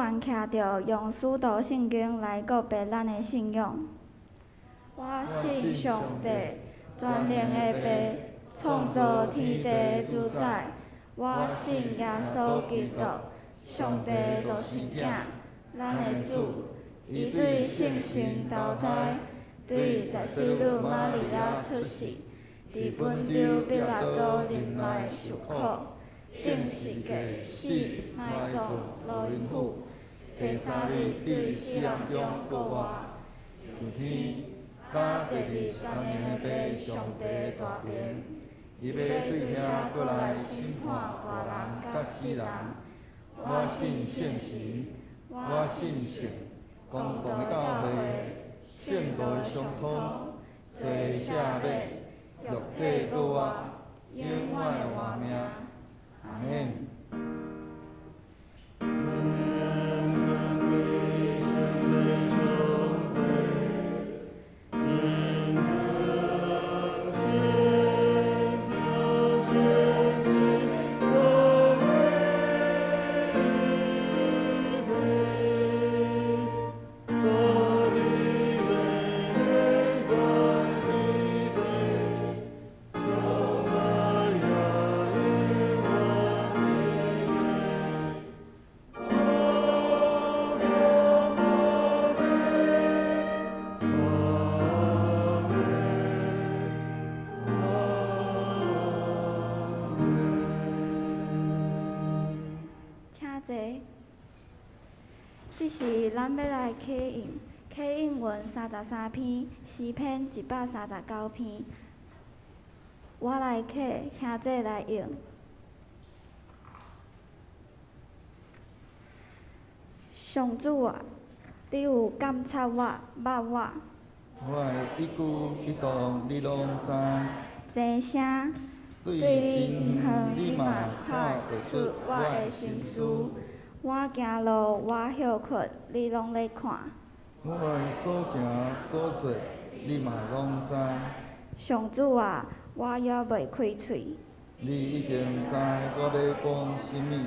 愿徛着用使徒圣经来告别咱的信仰。我信上帝，全能的爸，创造天地的主宰。我信耶稣基督，上帝独生子，咱的主。伊对圣神投胎，对在水女玛利亚出世，伫本州彼拉多任内受苦，顶十架死埋葬落阴府，第三日对死人中复活，上天，甲坐伫全能的爸上帝的大边，伊要对遐过来审判活人甲死人。我信圣神，我信圣。公道的教会，圣道的相通，罪赦免，肉体搁活，永远的活命。阿免。这是咱要来启应文33篇，诗篇139篇。我来启，兄弟来用。上主啊，你有监察我、捌我。我的一举一动你拢知。这声对你远远，你嘛看会出我的心思。我行路，我休困，你拢咧看。我的所行所做，你嘛拢知。上主啊，我犹袂开喙。你已经知我要讲甚物。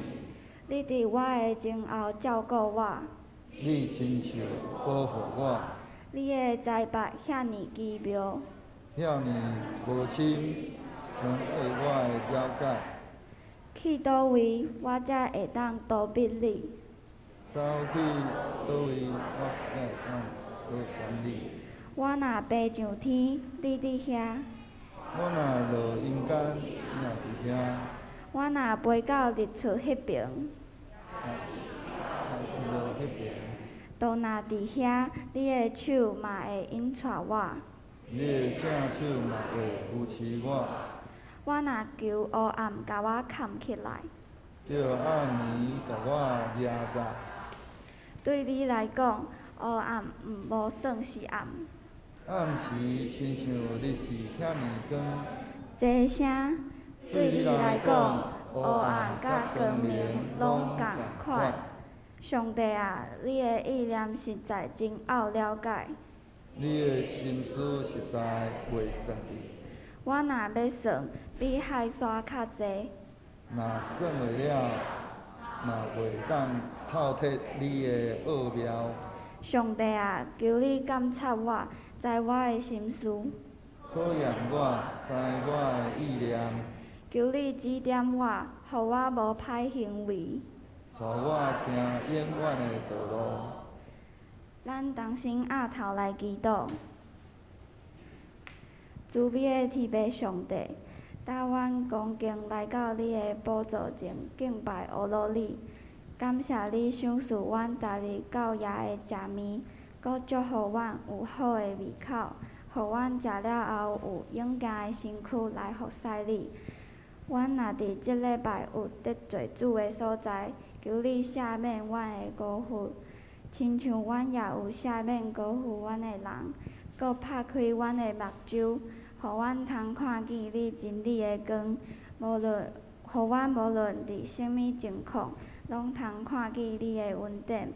你伫我的前后照顾我。你亲手保护我。你的裁罚遐尼奇妙。遐尼无深，全为我的了解。去倒位，我才会当逃避你。走去倒位，我才会当躲闪你。我若爬上天，你伫遐；我若落阴间，你也伫遐。我若飞到日出迄边，都若伫遐，你的手嘛会引带我。你的正手嘛会扶持我。我若求黑暗，甲我藏起来。叫暗暝甲我遮罩。对你来讲，黑暗无算是暗。暗时亲像你是遐尼光。这声对你来讲，黑暗甲光明拢共款。上帝啊，你的意念实在真拗了解。你的心思实在袂善意。我若要算，比海沙较济。若算袂了，嘛袂当透彻你的奥妙。上帝啊，求你监察我，知我的心思。考验我，知我的意念。求你指点我，予我无歹行为。带我行永远的道路。咱同心压头来祈祷。慈悲的天父上帝，带阮恭敬来到你的宝座前敬拜阿罗你，感谢你赏赐阮昨日到夜的食面，阁祝福阮有好的胃口，互阮食了后有勇健的身躯来服侍你。阮若伫即礼拜有得罪主的所在，求你赦免阮的辜负，亲像阮也有赦免辜负阮的人，阁拍开阮的目睭，互阮通看见你真理的光。互阮无论伫什物情况，拢通看见你的恩典，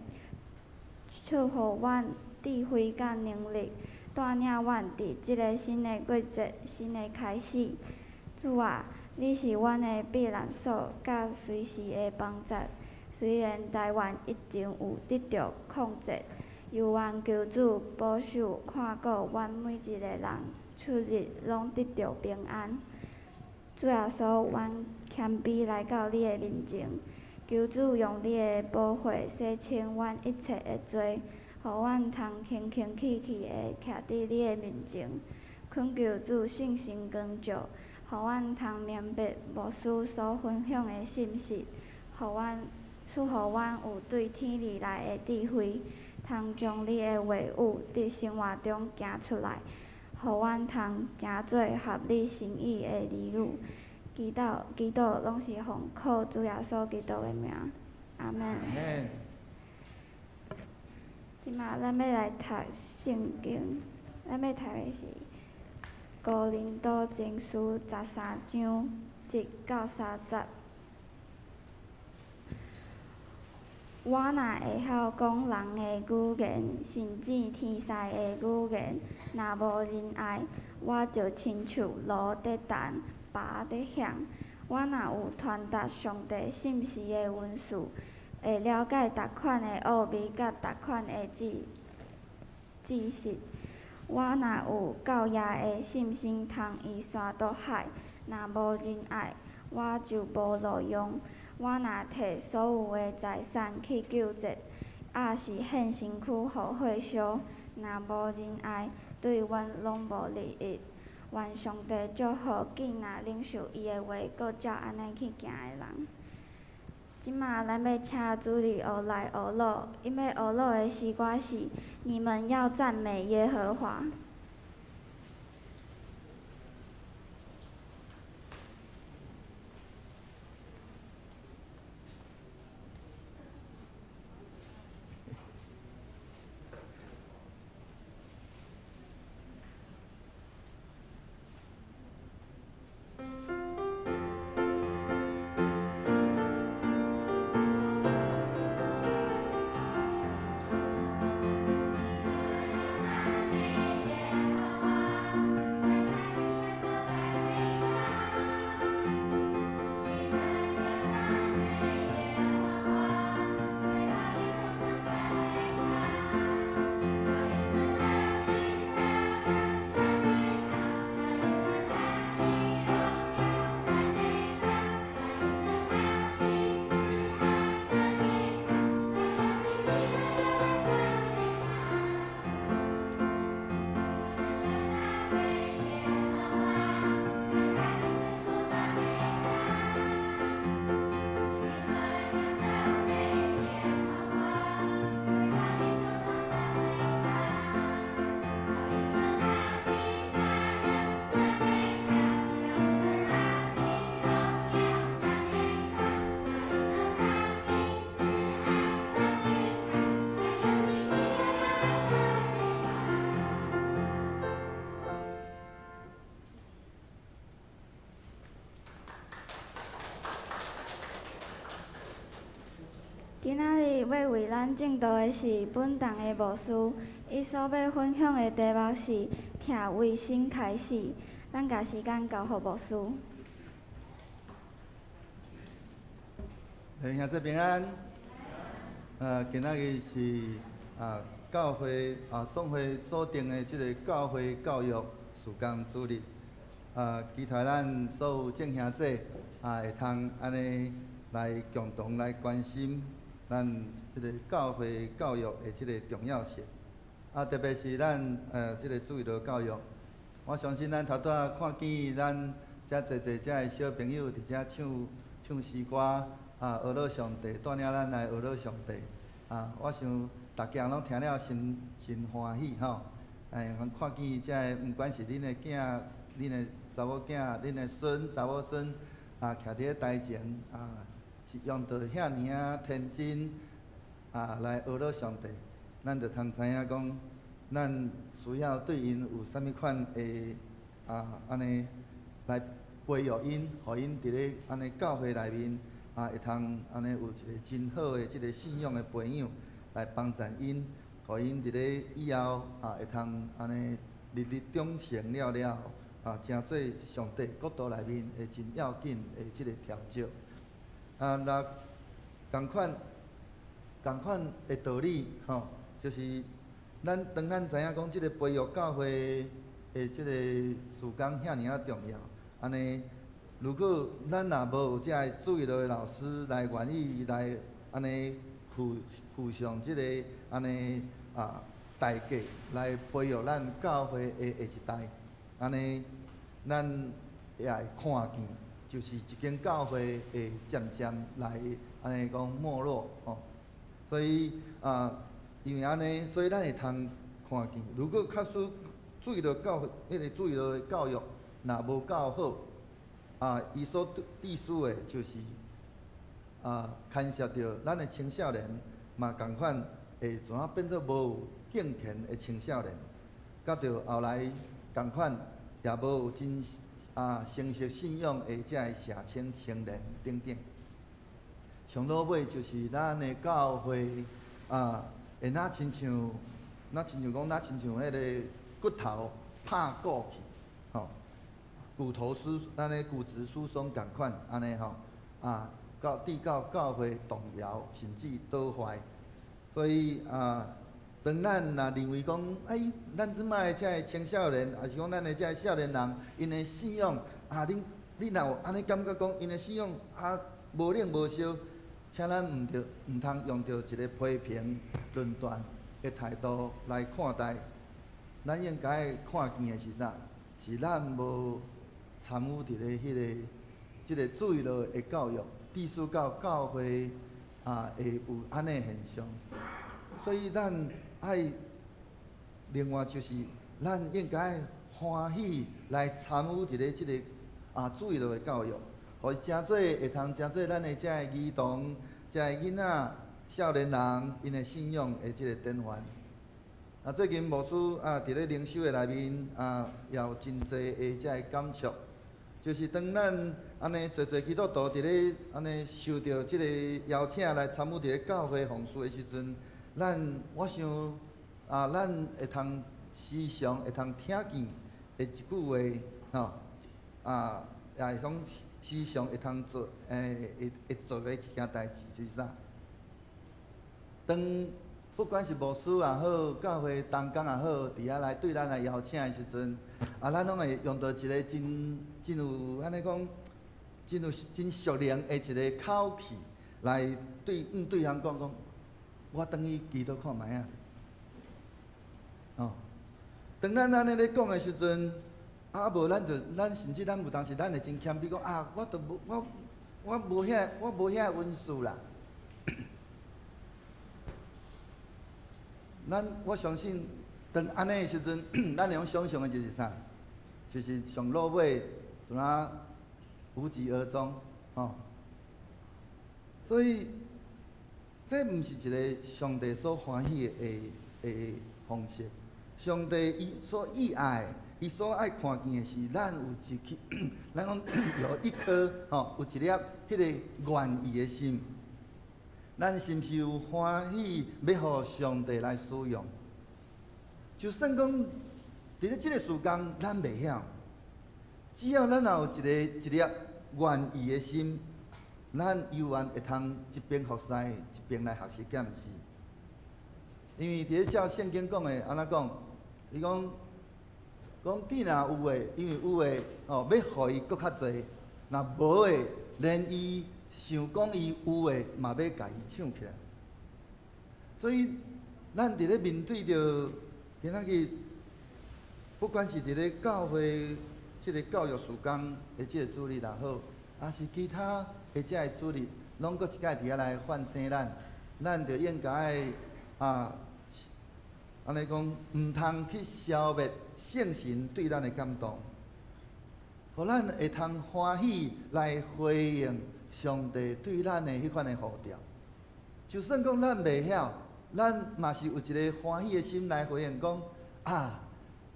赐互阮智慧甲能力，带领阮伫即个新的季节、新的开始。主啊，你是阮的避难所，甲随时的帮助。虽然台湾疫情有得到控制，犹愿求主保守看顾阮每一个人出入拢得到平安。主耶稣，阮谦卑来到你的面前，求主用你的宝血洗清阮一切的罪，互阮通轻轻气气的徛伫你的面前，恳求主圣神光照，互阮通明白牧师所分享的信息，赐互阮有对天理来的智慧，通将你的话语伫生活中行出来，互阮通行做合你心意的儿女。祈祷拢是奉靠主耶稣基督的名，阿门。即马咱要来读圣经，咱要读的是《哥林多前书》13章1到30。我若会晓讲人的语言，甚至天使的语言，若无仁爱，我就亲像炉在弹，拔在响。我若有传达上帝信息的文字，会了解逐款的奥秘甲逐款的知识。我若有教业的信心，通移山倒海，若无仁爱，我就无路用。我若摕所有的财产去救济，也是献身躯互火烧，若无仁爱，对阮拢无利益。愿上帝祝福紧若领受伊的话，搁照安尼去行的人。即马咱要请主日学来学乐，因为学乐的诗歌是你们要赞美耶和华。今仔日要为咱正道的是本堂的牧师，伊所要分享的题目是“拆卫生开始”。咱甲时间交予牧师。兄弟平安。今仔日是教会总会所定的即个教会教育事工主日。期待咱所有众兄弟会通安尼来共同来关心咱即个教会教育的即个重要性。特别是咱即个主日的教育，我相信咱头拄仔看见咱遮侪的小朋友伫遮唱诗歌，学乐上帝，带领咱来学乐上帝。我想大家拢听了真欢喜吼。看见遮毋管是恁的囝、恁的查某囝、恁的孙、查某孙，徛伫咧台前，是用着遐尔天真，来学乐上帝，咱就通知影讲，咱需要对因有啥物款的安尼来培育因，互因伫咧安尼教会内面会通安尼有一个真好的即个信仰的培养，来帮助因，互因伫咧以后会通安尼日日长成了后，成做上帝国度内面的真要紧的即个条照。共款的道理，吼，就是当咱知影讲即个培育教会的即个事工遐尔啊重要，安尼，如果咱若无有遮注意力的老师来愿意来安尼负上即个安尼代价来培育咱教会的下一代，安尼咱也会看见，就是一间教会会渐渐来安尼讲没落吼。所以因为安尼，所以咱会通看见，如果确实注意到迄个注意到教育若无够好，伊所隶属的就是牵涉到咱的青少年嘛共款会怎啊变做无有敬虔的青少年，甲着后来共款也无有真成熟信仰的遮个社青青年等等。上落尾就是咱的教会会哪亲像迄个骨头拍鼓去，吼，咱的骨质疏松共款，安尼吼致教会动摇，甚至倒坏。所以当咱若认为讲，咱即摆遮个青少年，也是讲咱的遮个少年人，因的信仰你若有安尼感觉讲，因的信仰无冷无烧。请咱唔通用着一个批评、论断的态度来看待。咱应该看见的是啥？是咱无参与伫咧即个注意力的教育，致使到教会会有安尼现象。所以咱爱另外就是，咱应该欢喜来参与伫咧即个注意力的教育。互真做会通真做咱的遮个儿童、遮个囡仔、少年人因的信仰的即个典范。最近牧师伫咧灵修的内面也有真侪的遮个感触，就是当咱安尼侪基督徒伫咧安尼受到即个邀请来参与伫咧教会奉事的时阵，我想咱会通时常会通听见的一句话也会讲。时常会通做，会做的一件代志就是啥？当不管是牧师也好，教会同工也好，伫遐来对咱来邀请的时阵，咱拢会用到一个真有安尼讲，真熟练的一个口气来对方讲，我等去祈祷看卖当咱安尼咧讲的时阵。无咱甚至有当时咱会真谦卑讲我无遐温书啦。我相信，当安尼的时阵，咱会想象的就是啥？就是上落尾怎无疾而终，所以，这毋是一个上帝所欢喜的方式。上帝伊所喜爱。伊所爱看见的是，咱有咱讲有一颗有一粒迄个愿意的心，咱是毋是有欢喜要互上帝来使用？就算讲伫咧即个事工，咱袂晓，只要咱有一粒愿意的心，咱犹原会通一边服侍，一边来学习检视。因为伫咧照圣经讲的安怎讲？伊讲你若有诶，因为有诶要互伊搁较侪；若无诶，连伊想讲伊有诶，嘛要甲伊抢起来。所以，咱伫咧面对着今仔日，不管是伫咧教会即个教育事工的即个主日也好，还是其他的遮个主日，拢搁一摆伫遐来唤醒咱着应该安尼讲，毋通去消灭圣神对咱的感动，互咱会通欢喜来回应上帝对咱的迄款的呼召。就算讲咱袂晓，咱嘛是有一个欢喜的心来回应，讲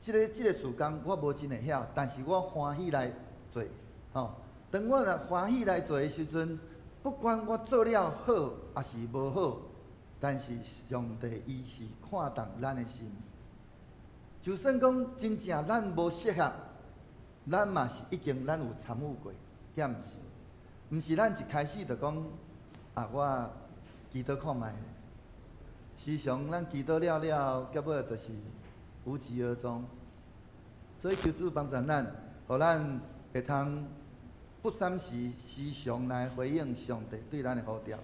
即个事工我无真会晓，但是我欢喜来做。当我若欢喜来做的时阵，不管我做了好还是无好。但是上帝伊是看重咱的心，就算讲真正咱无适合，咱嘛是咱有参与过检视，毋是咱一开始就讲我祈祷看卖。时常咱祈祷了了，结尾就是无疾而终。所以求主帮助咱，互咱会通不闪时常来回应上帝对咱的呼召。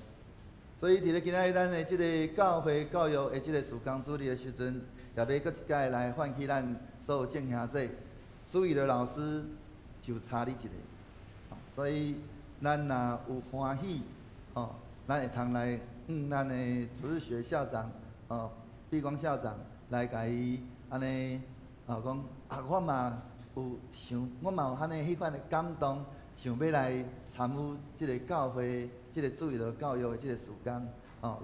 所以伫咧今仔日咱的即个教会教育的即个事工主日的时阵，也要搁一届来唤起咱所有正兄弟，主日的老师就差你一个。所以咱若有欢喜，咱会通来咱的主日学校长，碧光校长来甲伊安尼，讲我嘛有想，我嘛有安尼迄款的感动，想要来参与即个教会。即个主日的教育的即个事工，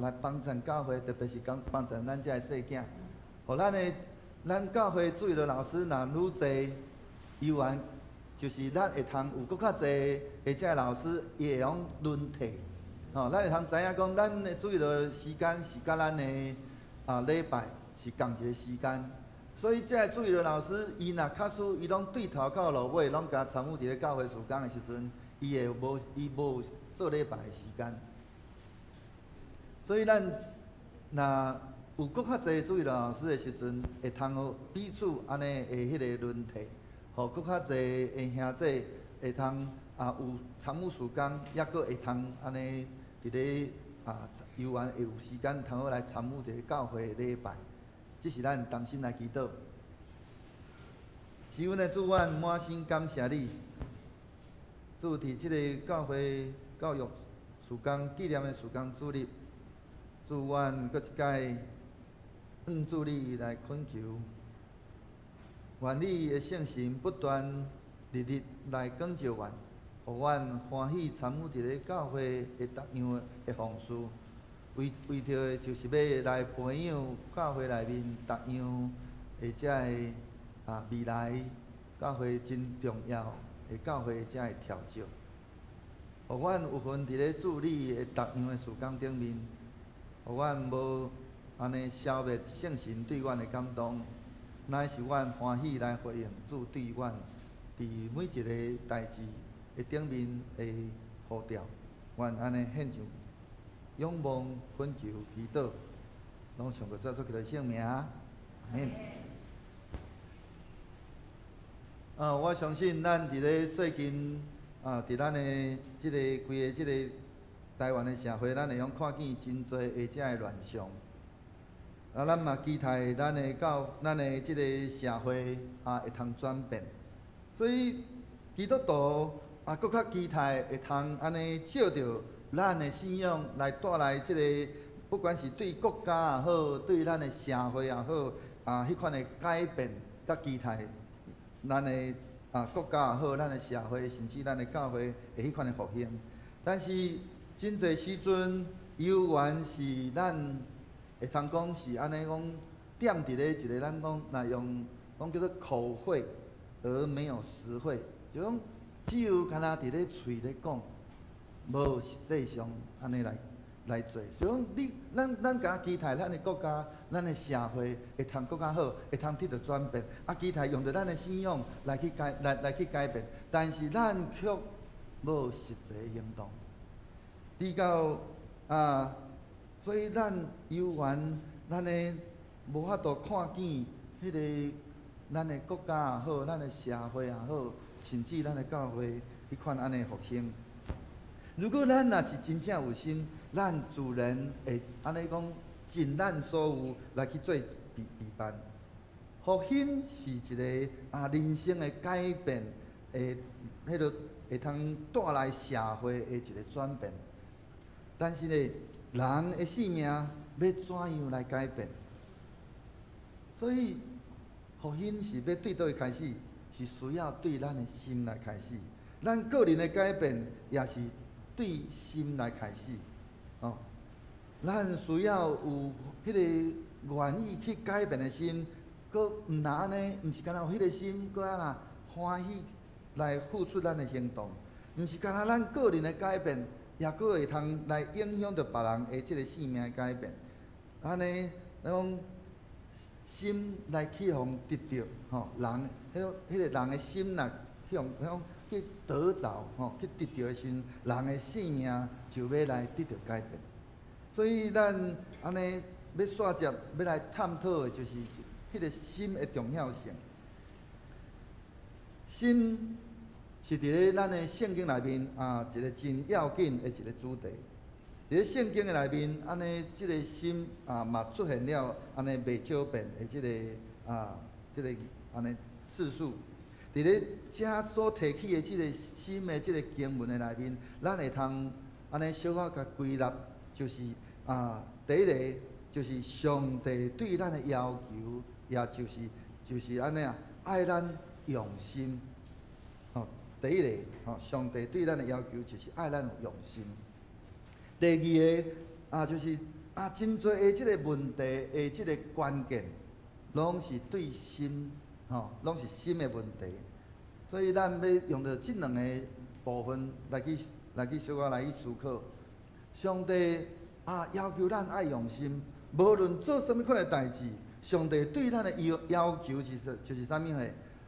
来帮助教会，特别是帮助咱遮个细囝，互咱教会主日的老师若愈侪，伊愿就是咱会通有搁较侪的遮个老师，伊会用轮替，咱会通知影讲，咱的主日的时间是甲咱的礼拜是同一个时间，所以遮个主日的老师，伊若确实伊拢对头到落尾，拢甲参与伫咧教会事工的时阵，伊无。做礼拜的时间，所以咱若有搁较侪主日老师的时阵，会通彼此安尼的迄个轮替，互搁较侪的兄弟会通有参与事工，抑搁会通安尼伫咧游玩会有时间通好来参与伫教会的礼拜，这是咱同心来祈祷。是阮的主，阮满心感谢你，主伫即个教会。教育事工纪念的事工主日，祝愿搁一届主你来恳求，愿你的圣神不断日日来光照阮，互阮欢喜参与伫咧教会的逐样的奉事，为着的就是要来培养教会内面逐样的遮个未来教会真重要的教会遮个调教。互阮有份伫咧助你的逐样的事工顶面，互阮无安尼消灭圣神对阮的感动，乃是阮欢喜来回应主对阮伫每一个代志的顶面的呼召。愿安尼献上仰望、恳求、祈祷，拢上过做出佢的圣名。阿免。我相信咱伫咧最近。伫咱的即个规个即个台湾的社会，咱会用看见真侪的遮个乱象。咱嘛期待咱的即个社会会通转变。所以基督徒搁较期待会通安尼照着咱的信仰来带来即个，不管是对国家也好，对咱的社会也好，迄款的改变，甲期待咱的。国家也好，咱的社会，甚至咱的教会，会迄款的复兴。但是真侪时阵，犹原是咱会通讲是安尼讲，踮伫咧一个咱讲，若用讲叫做口惠而没有实惠，就讲只有干那伫咧嘴咧讲，无实际上安尼来做。就讲咱甲期待咱的国家。咱的社会会通更较好，会通得到转变。期待用着咱的信仰来去改变，但是咱却无实际行动。比较所以咱犹原咱的无法度看见迄个咱的国家也好，咱的社会也好，甚至咱的教会迄款安尼复兴。如果咱若是真正有心，咱自然会安尼讲。尽咱所有来去做备办，复兴是一个人生的改变，迄个会通带来社会的一个转变。但是呢，人的性命要怎样来改变？所以复兴是要对倒位开始，是需要对咱的心来开始。咱个人的改变也是对心来开始，咱需要有迄个愿意去改变的心，搁毋若安尼，毋是干那有迄个心，搁啊欢喜来付出咱的行动，毋是干那咱个人的改变，也搁会通来影响着别人的即个性命的改变。安尼，咱讲心来去互得着，人迄个人的心来去得着，去得着的时阵，人的性命就要来得到改变。所以咱安尼要煞接要来探讨的，就是迄个心的重要性。心是伫咧咱的圣经内面一个真要紧的一个主题。伫咧圣经的内面，安尼即个心嘛出现了安尼袂少遍的即个安尼次数。伫咧遮所提起的即个心的即个经文的内面，咱会通安尼小可甲归纳，就是第一个就是上帝对咱的要求，也就是安尼爱咱用心。第一个上帝对咱的要求就是爱咱用心。第二个就是真侪的即个问题的即个关键，拢是对心，拢是心的问题。所以咱要用到即两个部分来去小可来去思考。上帝要求咱爱用心，无论做什么款的代志，上帝对咱的要求就是啥物呢？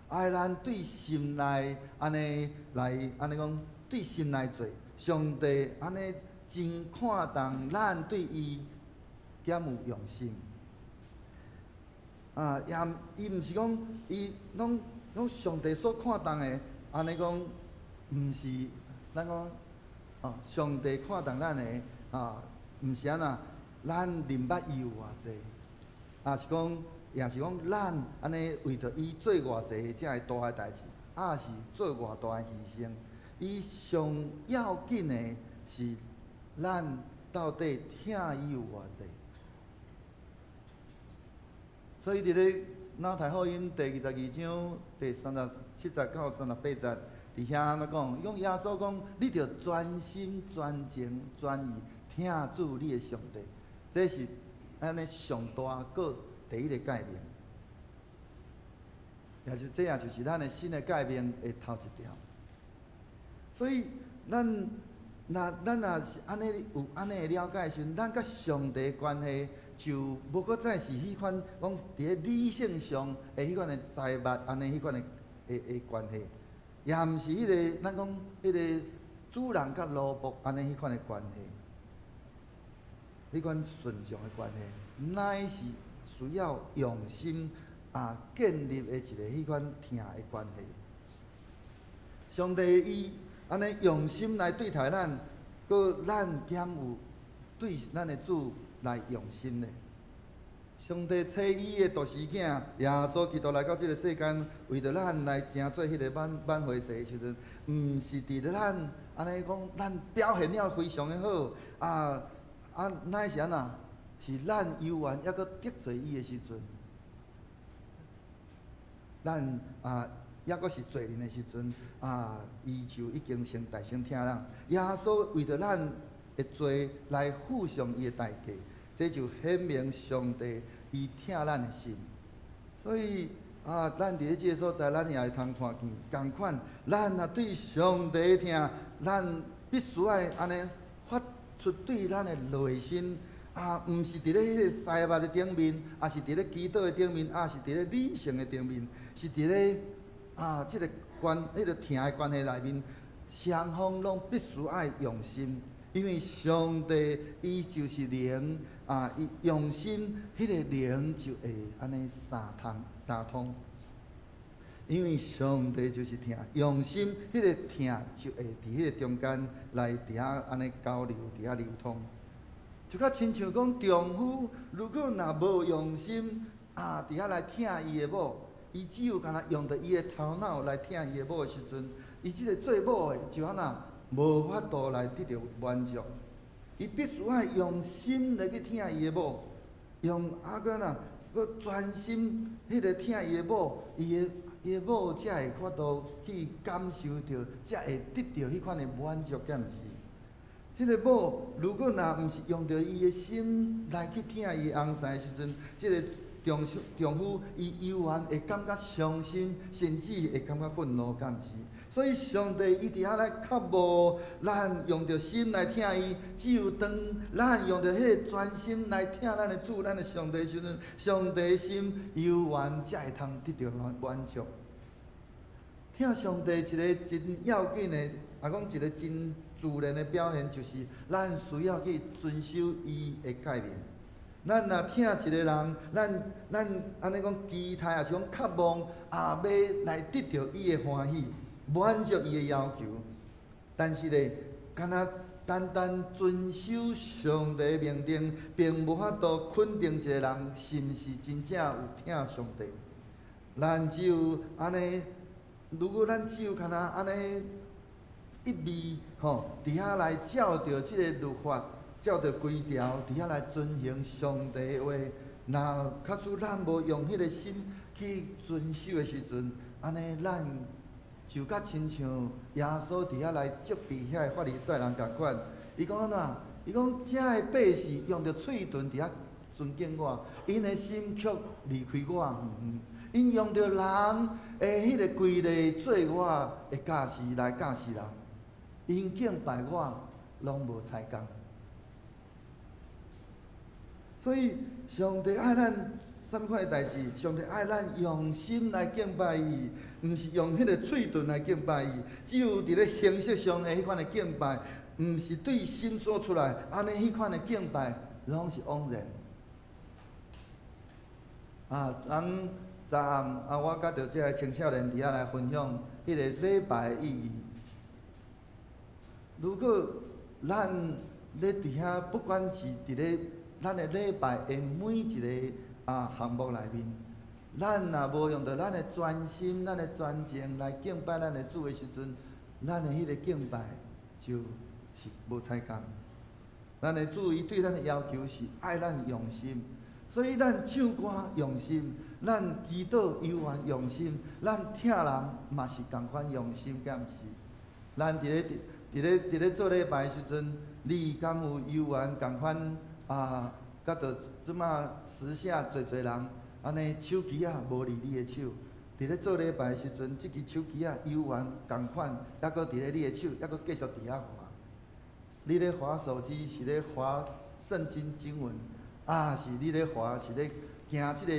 爱咱对心内安尼讲，对心内做，上帝安尼真看重咱对伊减有用心。伊毋是讲伊拢上帝所看重的，安尼讲，毋是咱讲上帝看重咱的毋是安那，咱啉捌伊有偌济，是讲。也是讲，咱安尼为着伊做偌济遮个大个代志，是做偌大个牺牲。伊上要紧的是，咱到底疼伊有偌济。所以伫咧《马太福音》第22章第37到38节，伫遐安怎讲？用耶稣讲，你着专心、专情、专意听主你的上帝，这是安尼上大个。第一个改变，这也就是咱的新的改变的头一条。所以咱若是安尼有安尼的了解时，咱甲上帝的关系就无搁再是迄款讲伫咧理性上的迄款的财物安尼迄款的关系，也毋是迄个咱讲迄个主人甲奴仆安尼迄款的关系，迄款顺从的关系，乃是。需要用心建立的一个迄款疼的关系。上帝伊安尼用心来对待咱，搁咱减有对咱的主来用心的。上帝找伊的独生囝耶稣基督来到这个世间，为着咱来成做迄个挽回祭的时阵，毋是伫咧咱安尼讲，咱表现了非常的好乃是安那？是咱犹原抑搁得罪伊的时阵，咱抑搁是罪人的时阵，伊就已经先大声听咱。耶稣为着咱的罪来付上伊的代价，这就显明上帝伊疼咱的心。所以咱伫咧即个所在，咱也会通看见，共款，咱若对上帝疼，咱必须爱安尼发出对咱的内心。毋是伫咧迄个财物的顶面，是伫咧祈祷的顶面，是伫咧理性的顶面，是伫咧即个迄个疼的关系内面，双方拢必须爱用心，因为上帝伊就是灵，伊用心，迄个灵就会安尼相通。因为上帝就是疼，用心，迄个疼就会伫迄个中间来伫遐安尼交流，伫遐流通。就较亲像讲，丈夫如果若无用心伫遐来疼伊的某，伊只有干那用着伊的头脑来疼伊的某的时阵，伊即个做某的就安那无法度来得到满足。伊必须爱用心来去疼伊的某，用搁若搁专心迄个疼伊的某，伊的某才会法度去感受到，才会得到迄款的满足感，毋是？即个某如果若毋是用着伊的心来去疼伊的翁婿的时阵，即个丈夫伊犹原会感觉伤心，甚至会感觉愤怒，敢毋是？所以上帝伊伫遐来较无咱用着心来疼伊，只有当咱用着迄个专心来疼咱的主、咱的上帝的时阵，上帝的心犹原才会通得到满足。疼上帝一个真要紧的，讲一个真自然的表现，就是咱需要去遵守伊的概念。咱若听一个人，咱安尼讲期待，也是讲渴望要来得到伊的欢喜，满足伊的要求。但是咧，敢若单单遵守上帝的命令，并无法度肯定一个人是毋是真正有听上帝。咱只有安尼，如果咱只有敢若安尼一味伫遐来照着即个律法。照着规条，伫遐来遵行上帝的话，若假使咱无用迄个心去遵守的时阵，安尼咱就甲亲像耶稣伫遐来责备遐个法利赛人共款。伊讲安怎？伊讲遮个百姓用着喙唇伫遐尊敬我，因的心却离开我。因用着人的迄个规例做我的教士来教士人，因敬拜我拢无采工。所以，上帝爱咱什么款的代志？上帝爱咱用心来敬拜伊，毋是用迄个喙唇来敬拜伊。只有伫咧形式上的迄款的敬拜，毋是对心说出来，安尼迄款的敬拜，拢是枉然。昨暗我甲着即个青少年伫遐来分享迄个礼拜的意义。如果咱咧伫遐，不管是伫咧咱的礼拜的每一个项目内面，咱若无用到咱的专心、咱的专情来敬拜咱的主的时阵，咱的迄个敬拜就是无采工。咱的主伊对咱的要求是爱咱用心，所以咱唱歌用心，咱祈祷游玩用心，咱听人嘛是共款用心，敢毋是？咱伫咧做礼拜的时阵，你敢有游玩共款？甲着即马时下侪人，安尼手机无离你的手。伫咧做礼拜的时阵，即支手机游玩共款，抑阁伫咧你的手，抑阁继续伫遐滑。你咧滑手机是咧滑圣经经文，是你咧滑是咧行即个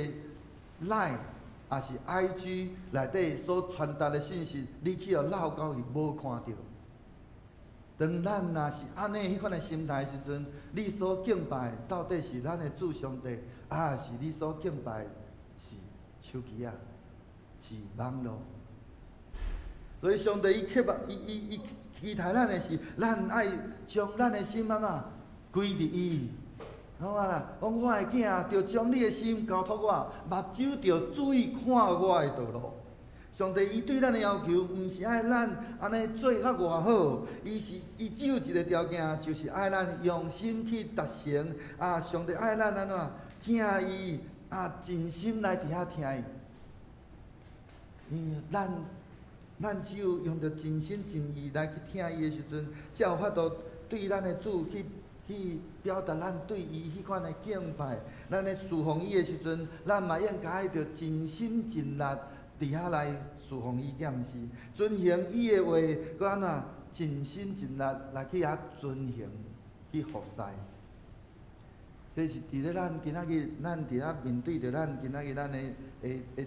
Line， 也是 IG 内底所传达的信息，你去绕到去无看到。当咱若是安尼迄款的心态时阵，你所敬拜到底是咱的主上帝，是你所敬拜是手机是网络。所以上帝伊期待咱的是，咱爱将咱的心归伫伊。好啊啦，讲我的囝着将你的心交托我，目睭着注意看我的道路。上帝伊对咱的要求，毋是爱咱安尼做较偌好，伊只有一个条件，就是爱咱用心去达成。上帝爱咱安怎听伊，真心来伫遐听伊。因为咱只有用着真心真意来去听伊的时阵，才有法度对咱的主去表达咱对伊迄款的敬拜。咱咧侍奉伊的时阵，咱嘛应该着真心真力。伫遐来侍奉伊，敢毋是？遵行伊的话，搁安怎尽心尽力来去遐遵行去服侍。这是伫咧咱今仔日，咱伫遐面对着咱今仔日咱的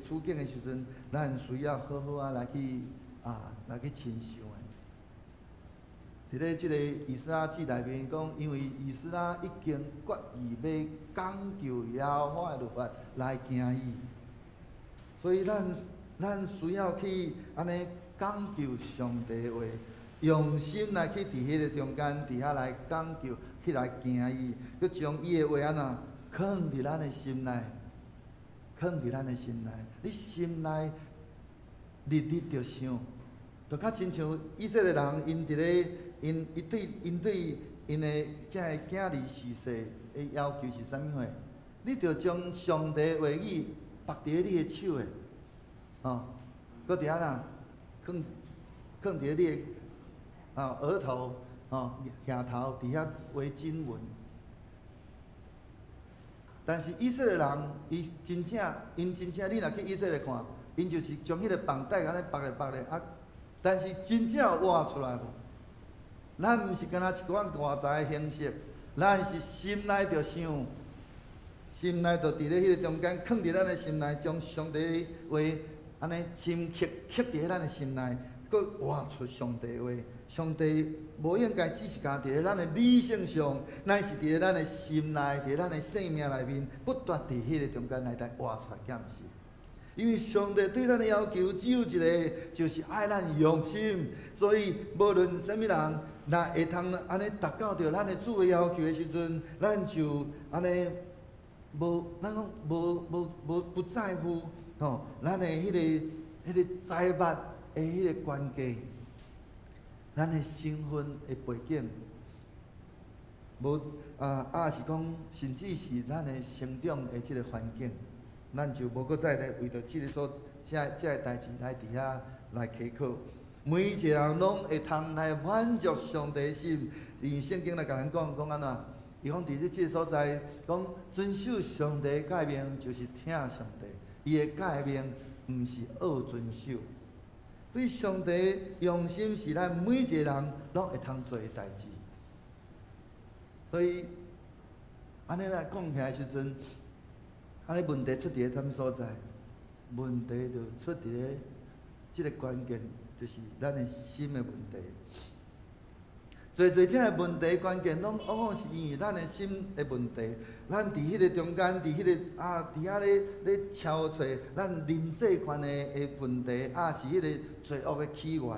处境的时阵，咱需要好好来去来去亲像的。伫咧即个以斯拉记内面讲，因为以斯拉已经决意要讲究耶和华的律法来行伊，所以咱需要去安尼讲究上帝的话，用心来去伫迄个中间，伫遐来讲究，去来行伊，佮将伊的话放伫咱的心内，放伫咱的心内。你心内日日着想，就较亲像以色列人，因对因的囝儿逝世的要求是啥物货？你着将上帝的话语绑伫你的手的。搁伫遐放伫你的额头额头伫遐为经文。但是以色列人，因真正，你若去以色列看，因就是将迄个绑带安尼绑咧，但是真正有画出来无？咱毋是干那一款外在的形式，咱是心内着想，心内着伫咧迄个中间，放伫咱的心内，将上帝的话。安尼深刻伫咱的心内，搁活出上帝的话。上帝无应该只是家伫咧咱的理性上，乃是伫咧咱的心内，伫咱的生命内面，不断伫迄个中间来活出来，敢毋是？因为上帝对咱的要求只有一个，就是爱咱用心。所以无论啥物人，若会通安尼达到着咱的主的要求的时阵，咱就安尼咱讲无不在乎咱的迄个财物的迄个关系。咱的身份的背景，无是讲，甚至是咱的成长的即个环境，咱就无搁再来为着即个即个代志来伫遐来祈考。每一个人拢会通来满足上帝的心。因圣经来甲咱讲安怎？伊讲伫即个所在，讲遵守上帝的诫命，就是听上帝。伊的诫命毋是恶遵守。对上帝用心是咱每一个人拢会通做的代志，所以安尼来讲起来时阵，安尼问题出伫咧啥物所在？问题就出伫咧即个关键，就是咱的心的问题。做这个问题关键，拢往往是因为咱的心的问题。咱伫迄个中间，伫迄个伫遐咧敲找咱人际关的问题，是迄个罪恶的起源。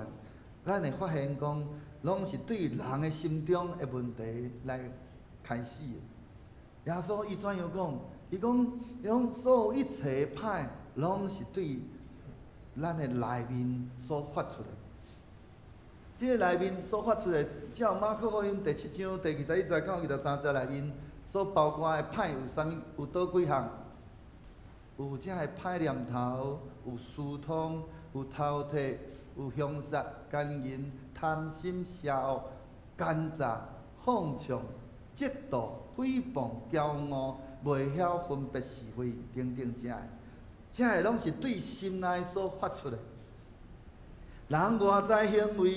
咱会发现讲，拢是对人的心中的问题来开始的。耶稣伊怎样讲？伊讲所有一切歹，拢是对咱的内面所发出来。即个内面所发出来，照马可福音第7章第21节到23节内面所包括的歹有倒几项？有遮个歹念头，有私通，有偷摕，有凶杀、奸淫、贪心、邪恶、奸诈、放纵、嫉妒、诽谤、骄傲、袂晓分别是非，等等遮个拢是对心内所发出来。人外在行为，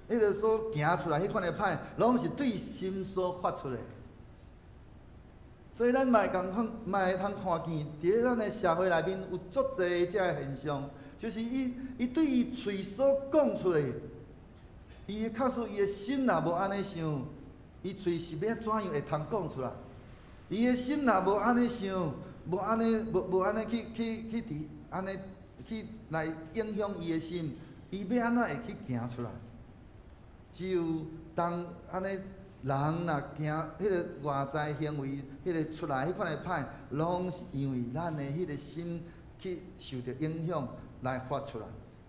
迄个所行出来迄款的歹，拢是对心所发出来。所以咱嘛会通看见，伫咧咱的社会内面有足侪遮个现象，就是伊对伊嘴所讲出来，伊确实伊的心若无安尼想，伊嘴是要怎样会通讲出来？伊的心若无安尼想，无安尼去伫安尼去来影响伊的心。伊要安怎会去行出来？只有当安尼人若行迄个外在行为，迄个出来迄款的歹，拢是因为咱的迄个心去受到影响来发出来。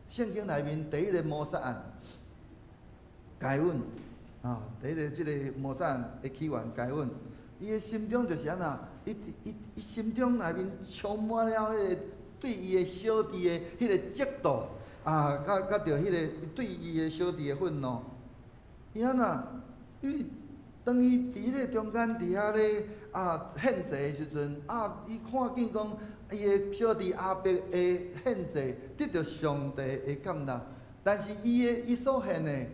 圣经内面第一个摩萨案，该隐第一个即个摩萨案的起源该隐，伊的心中就是安怎？伊心中内面充满了迄个对伊的小弟的迄个嫉妒。甲着迄个对伊的小弟的愤怒，伊安怎？因为当伊伫迄个中间伫遐咧献祭的时阵，伊看见讲伊的小弟阿伯的献祭得到上帝的感纳，但是伊所献的，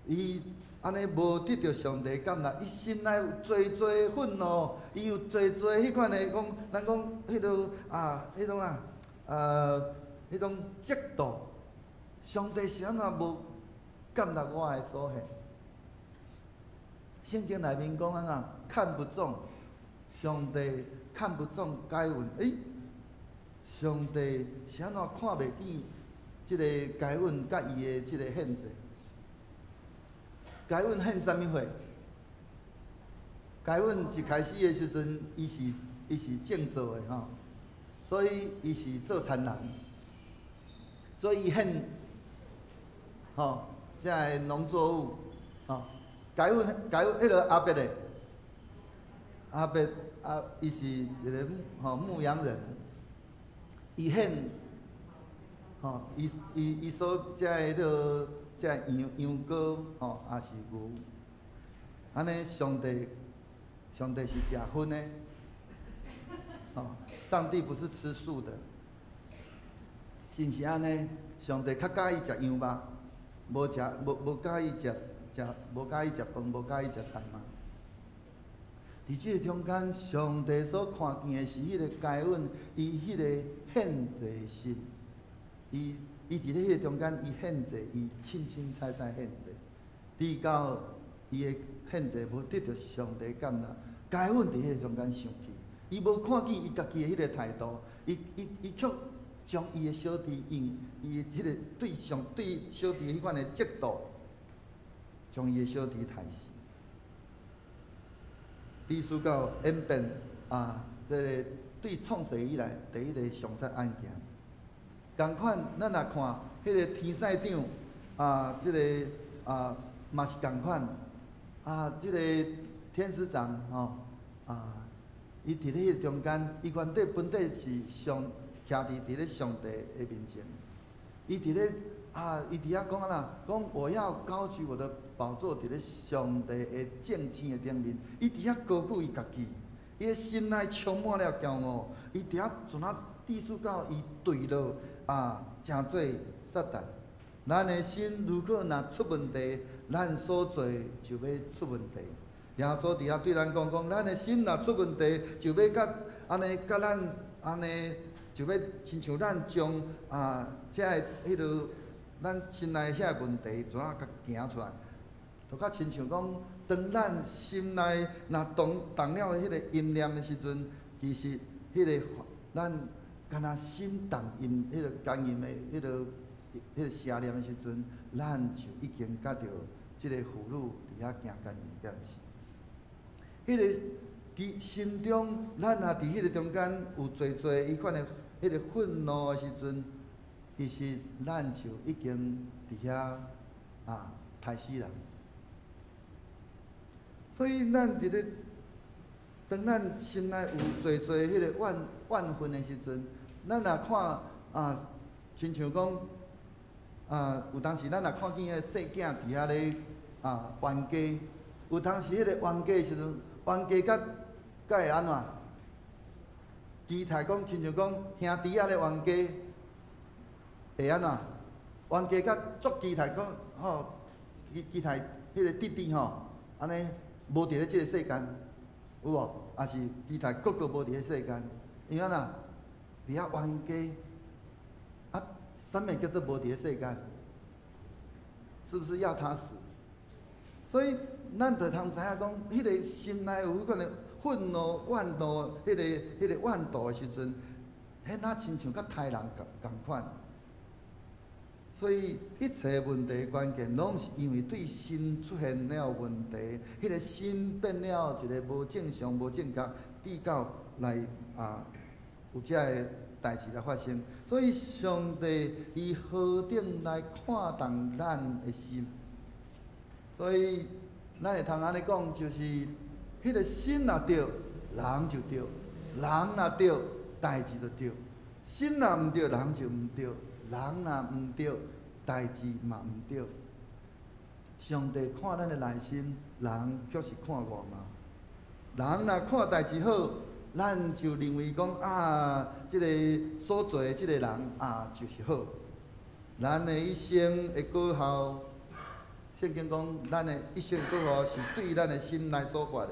伊安尼无得到上帝的感纳，伊心内有侪愤怒，伊有侪迄款的讲，咱讲迄种迄种嫉妒。上帝是安怎无感纳我的所献？圣经内面讲安怎看不中，上帝看不中该隐。上帝是安怎看袂见即个该隐甲伊的即个献祭？该隐献啥物货？该隐一开始的时阵，伊是正做的所以伊是做田人，所以伊献。即个农作物，该隐迄个阿伯的，伊是一个牧羊人，伊献，伊所即个羊羔，也是牛，安尼上帝是食荤的，上帝不是吃素的，是毋是安尼？上帝较介意食羊肉。无介意食饭，无介意食菜嘛。伫即个中间，上帝所看见的是迄个该隐，伊迄个献祭心，伊伊伫咧迄个中间，伊献祭，伊凊凊彩彩献祭，直到伊的献祭无得到上帝感纳，该阮伫迄个中间生气，伊无看见伊家己的迄个态度，伊却将伊的小弟用伊迄个对小弟迄款的嫉妒，将伊的小弟害死。历史到演变这个对创世以来第一个上杀案件。同款，咱若看迄个天使长即个嘛是同款即个天使长伊伫咧迄个中间，伊原底本底是徛伫咧上帝的面前，伊伫咧伊伫遐讲讲我要高举我的宝座伫咧上帝的正正的顶面，伊伫遐高举伊家己，伊的心内充满了骄傲，伊伫遐从意识到伊坠落诚做撒旦。咱的心如果若出问题，咱所做就要出问题。耶稣伫遐对咱讲，咱的心若出问题，就要甲咱安尼，就要亲像咱将迄落咱心内遐问题，怎甲行出来？就较亲像讲，当咱心内若动了迄个阴念的时阵，其实迄个咱敢若心动阴，迄个感应的迄个邪念的时阵，咱就已经甲着即个俘虏伫遐行感应，敢毋是？迄个伫心中，咱若伫迄个中间有做伊款的迄个愤怒的时阵，其实咱就已经伫遐害死人。所以咱伫咧，当咱心内有做迄个怨愤的时阵，咱若看亲像讲有当时咱若看见迄个细囝伫遐咧冤家，有当时迄个冤家的时阵，冤家甲会安怎？期待讲亲像讲兄弟仔咧冤家会安怎？冤家甲足期待讲期待迄个弟弟安尼无伫咧即个世间，有无？也是期待哥哥无伫咧世间，因为安怎？伫遐冤家啥物叫做无伫咧世间？是不是要他死？所以咱就通知影讲，迄个心内有迄款的愤怒、怨怒，迄个怨妒的时阵，迄那亲像甲杀人共款。所以一切问题的关键，拢是因为对心出现了问题，迄个心变了一个无正常、无正确，直到来有遮个代志来发生。所以上帝以何等来看重咱的心？所以咱会通安尼讲，就是迄个心若对，人就对；人若对，代志就对；心若毋对，人就毋对；人若毋对，代志嘛毋对。上帝看咱的内心，人却是看外貌。人若看代志好，咱就认为讲即个所做的即个人就是好。咱的一生的果效。圣经讲，咱的一生果效是对咱的心内所发的，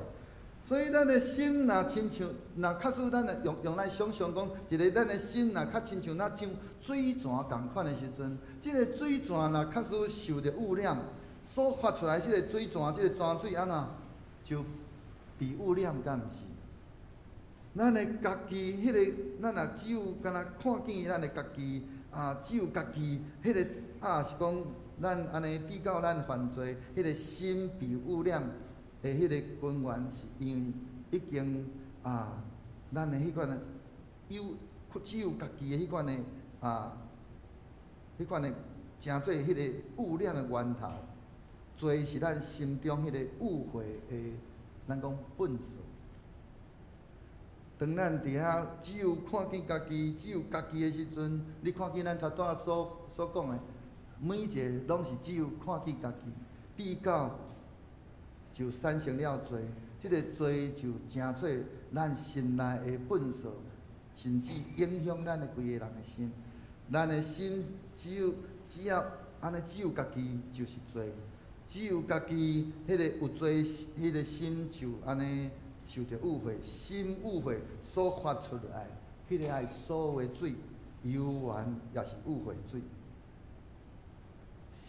所以咱的心若亲像，若较使咱用来想象讲，一个咱的心若较亲像像水泉共款的时阵，即个水泉若较使受着污染，所发出来即个水泉，即个泉水安怎就被污染，敢毋是？咱的家己迄个，咱若只有敢若看见咱的家己只有家己迄个是讲。咱安尼抵到咱犯罪，迄个心被污染的迄个根源，是因为已经咱的迄款的只有家己的迄款的迄款的诚做迄个污染的源头，罪是咱心中迄个误会的，咱讲本事。当咱伫遐只有看见家己，只有家己的时阵，你看见咱头拄所讲的。每一个拢是只有看见家己，直到就产生了罪，即个罪就成做咱心内的本数，甚至影响咱的规个人的心。咱的心只要安尼，只有家己就是罪，只有家己迄个有罪，迄个心就安尼受着误会，心误会所发出来，迄个爱所有的水，油源也是误会水。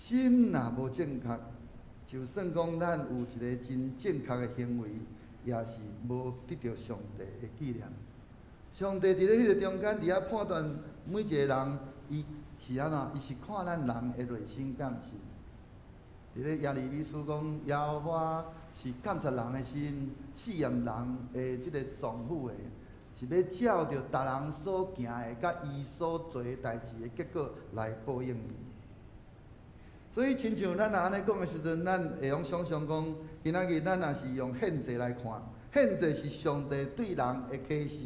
心若无正确，就算讲咱有一个真正确的行为，也是无得到上帝的纪念。上帝伫咧迄个中间，伫遐判断每一个人，伊是安怎？伊是看咱人的内心敢是？伫咧耶利米书讲，耶和华是监察人的心，试验人的即个状妇的，是要照着逐人所行的，甲伊所做的代志的结果来报应伊。所以，亲像咱若安尼讲的时阵，咱会用想象讲，今仔日咱若是用献祭来看，献祭是上帝对人的启示。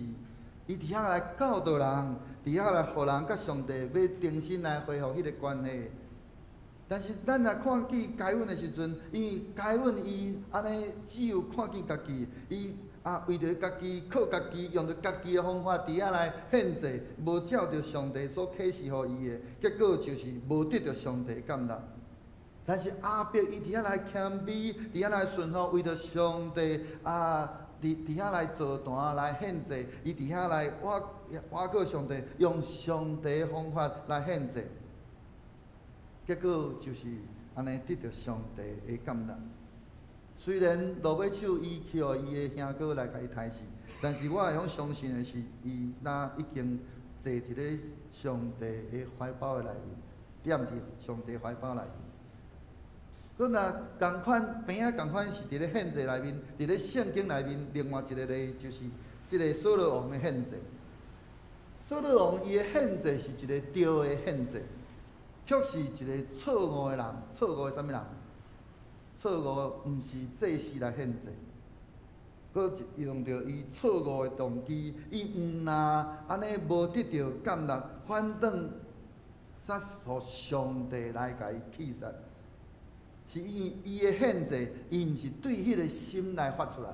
伊伫遐来教导人，伫遐来互人甲上帝要重新来恢复迄个关系。但是咱若看见该隐的时阵，因为该隐伊安尼只有看见家己，伊为着家己靠家己，用着家己的方法伫遐来献祭，无照着上帝所启示互伊的，结果就是无得着上帝感纳。但是亚伯伊伫遐来谦卑，伫遐来顺服，为着上帝伫遐来做坛来献祭，伊伫遐来挖靠上帝，用上帝的方法来献祭，结果就是安尼得到上帝的感纳。虽然落尾手伊去互伊的兄哥来甲伊杀死，但是我会晓相信的是，伊若已经坐伫咧上帝的怀抱的内面，踮伫上帝怀抱内面。佮若共款边仔共款是伫咧献祭内面，伫咧圣经内面，另外一个例就是即个扫罗王的献祭。扫罗王伊的献祭是一个对的献祭，却是一个错误的人。错误的啥物人？错误毋是祭司来献祭，佮用着伊错误的动机，伊毋若安尼无得到感纳，反倒煞互上帝来甲伊弃杀。是因为伊的献祭，伊毋是对迄个心来发出来。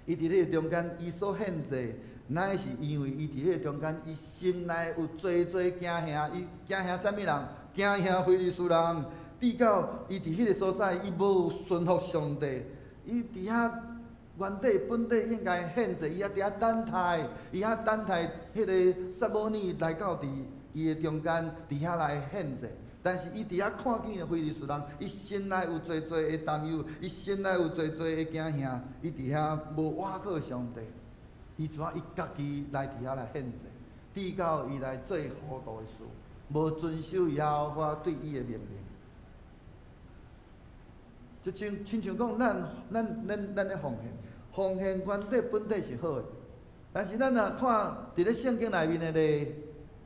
伊伫迄个中间，伊所献祭，乃是因为伊伫迄个中间，伊心内有做惊吓，伊惊吓啥物人？惊吓非利士人。至到伊伫迄个所在，伊无顺服上帝，伊伫遐原底本底应该献祭，伊还伫遐等待，伊遐等待迄个撒母耳来到伫伊的中间，伫遐来献祭。但是伊伫遐看见非利士人，伊心内有做的担忧，伊心内有做的惊吓，伊伫遐无倚靠上帝，伊怎伊家己来伫遐来献祭，至到伊来做糊涂的事，无遵守耶和华对伊的命令。就亲像讲，咱咧奉献，奉献原底本底是好的，但是咱若看伫咧圣经内面的咧，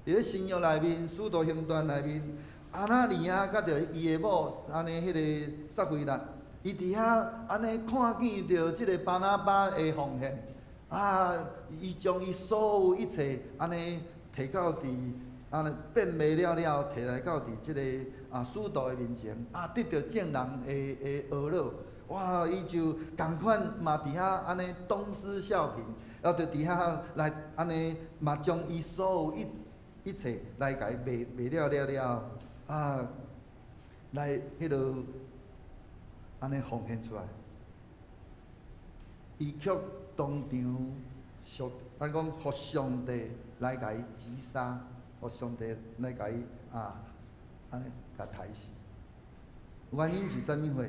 伫咧新约内面、使徒行传内面。阿那尼亚甲着伊的某安尼迄个撒菲拉，伊伫遐安尼看见着即个巴拿巴的奉献，伊将伊所有一切安尼摕到伫安尼变卖了，摕来到伫即个使徒的面前，得到众人的懊恼，哇！伊就共款嘛伫遐安尼东施效颦，然后就伫遐来安尼嘛将伊所有一切来甲伊卖了。来迄落安尼奉献出来，伊却当场咱讲互上帝来甲伊击杀，互上帝来甲伊安尼甲杀死。原因是啥物货？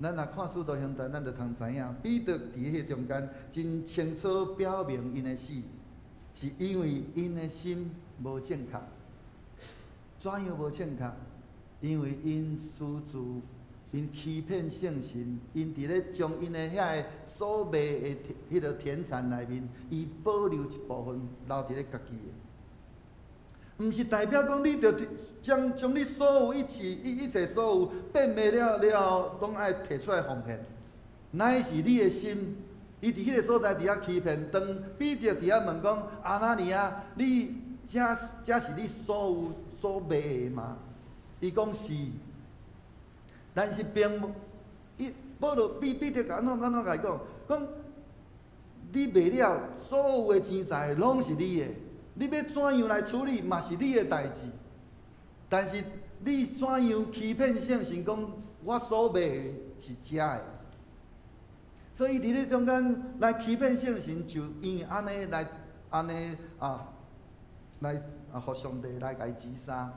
咱若看《使徒行传》，咱就通知影，彼得伫迄中间真清楚表明因的死，是因为因的心无正确。怎样无正确？因为因私自，因欺骗圣神，因伫咧将因的遐个所卖的迄个田产内面，伊保留一部分留伫咧家己的，毋是代表讲你着将你所有一切所有变卖了，拢爱摕出来奉献，乃是你的心。伊伫迄个所在伫遐欺骗，当彼得伫遐问讲：阿那尼亚，你这是你所卖的吗？伊讲是，但是并无，保罗彼得甲咱甲伊讲，你卖了所有的钱财拢是你的，你要怎样来处理嘛是你的代志。但是你怎样欺骗圣神讲我所卖的是假的？所以伫咧中间来欺骗圣神，就因为安尼来互上帝来甲伊击杀。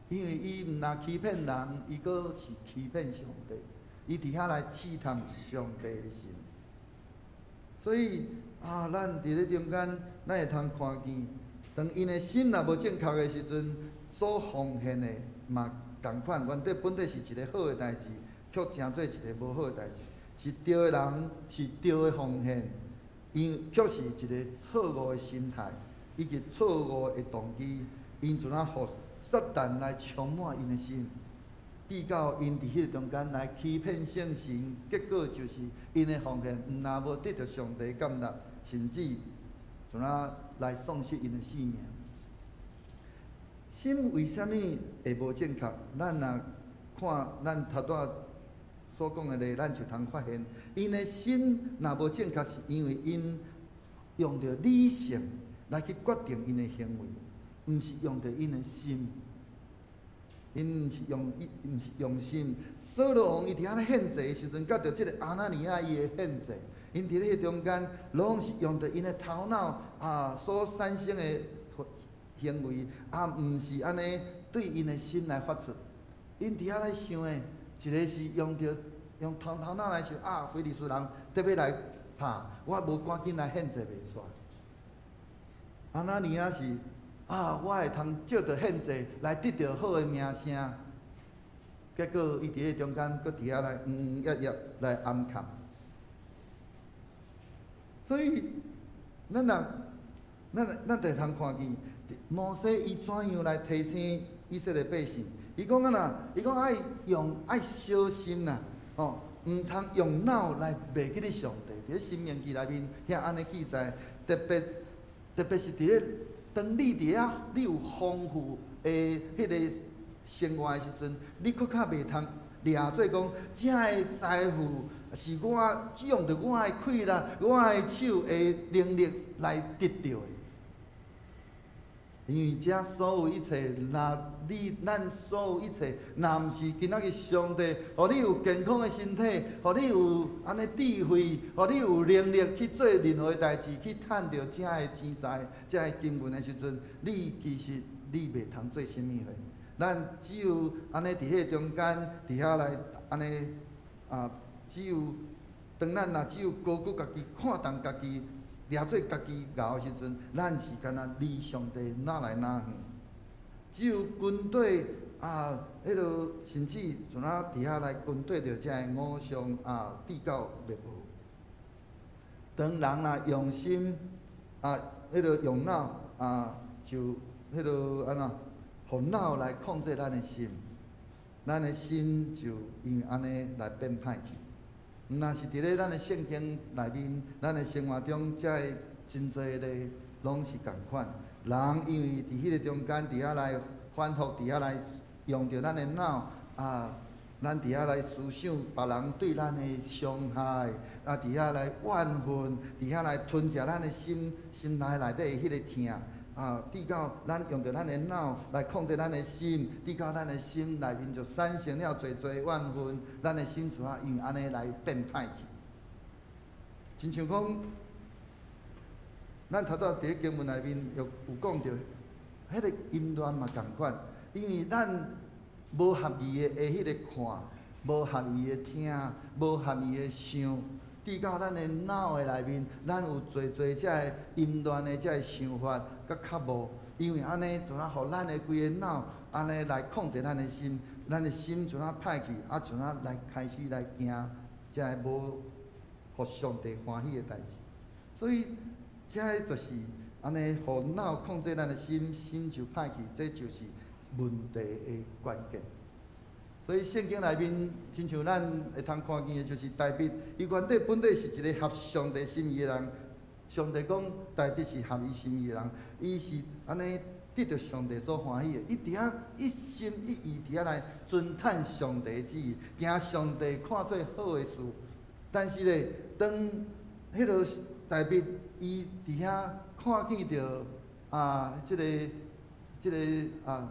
因为伊毋但欺骗人，伊阁是欺骗上帝，伊伫遐来试探上帝的心。所以咱伫咧中间，咱会通看见，当因的心若无正确的时阵，所奉献的嘛共款。原底本是一个好的代志，却成做一个无好的代志。是对的人，是对的奉献，因却是一个错误的心态，以及错误的动机，因就互撒旦来充满因的心，逼到因伫迄个中间来欺骗圣神，结果就是因的奉献毋但无得到上帝感纳，甚至就来丧失因的性命。心为虾米会无正确？咱若看咱头拄所讲的咧，咱就通发现，因的心若无正确，是因为因用着理性来去决定因的行为，毋是用着因的心。因毋是用心。扫罗王伊伫遐咧献祭的时阵，甲着即个阿那尼亚伊的献祭，因伫咧中间，拢是用着因的头脑所产生的行为，毋是安尼对因的心来发出。因伫遐咧想的，一个是用头脑来想非利士人特别来拍，我无赶紧来献祭袂煞。阿那尼亚是我会通借着献祭来得到好的名声。结果伊伫咧中间，搁伫遐来来暗藏。所以，咱就会通看见，摩西伊怎样来提醒以色列百姓？伊讲爱小心啦，毋通用脑来袂记咧上帝。伫咧《申命记》内面，遐安尼记载，特别是伫咧当你伫遐，你有丰富的迄个生活的时阵，你搁较袂通掠做讲，这个财富是我用着我的气力、我的手的能力来得到的。因为这所有一切，咱所有一切，若毋是今仔日上帝，互你有健康的身体，互你有安尼智慧，互你有能力去做任何代志，去赚到这个钱财、这个金文的时阵，你其实你袂通做甚物货。咱只有安尼伫迄中间，伫遐来安尼只有当咱若只有高估家己，看重家己。掠做家己熬的时阵，咱是干那离上帝哪来哪远？只有军队迄落甚至像伫遐来军队着遮个五常比较灭无。当人若用心迄落用脑就迄落互脑来控制咱的心，咱的心就因安尼来变歹去。若是伫咧咱的圣经内面，咱的生活中，遮个真侪咧，拢是共款。人因为伫迄个中间，伫遐来反复，伫遐来用着咱的脑咱伫遐来思想别人对咱的伤害，伫遐来怨恨，伫遐来吞食咱的心内底的迄个痛。直到咱用着咱的脑来控制咱的心，直到咱的心内面就产生了侪怨恨，咱的心就因为安尼来变歹去。亲像讲，咱头拄伫咧经文内面有讲着，迄个淫乱嘛共款，因为咱无合意的迄个看，无合意的听，无合意的想。直到咱的脑的内面，咱有侪遮个淫乱的遮个想法，甲较无，因为安尼就互咱的规个脑安尼来控制咱的心，咱的心就歹去，就来开始来行遮个无互上帝欢喜的代志。所以，遮个就是安尼，互脑控制咱的心，心就歹去，这就是问题的关键。所以圣经内面，亲像咱会通看见的，就是大卫，伊原底本是一个合上帝心意的人。上帝讲，大卫是合伊心意的人，伊是安尼得到上帝所欢喜的。伊伫遐一心一意伫遐来遵探上帝的旨意，行上帝看做好的事。但是咧，当迄落大卫伊伫遐看见着即个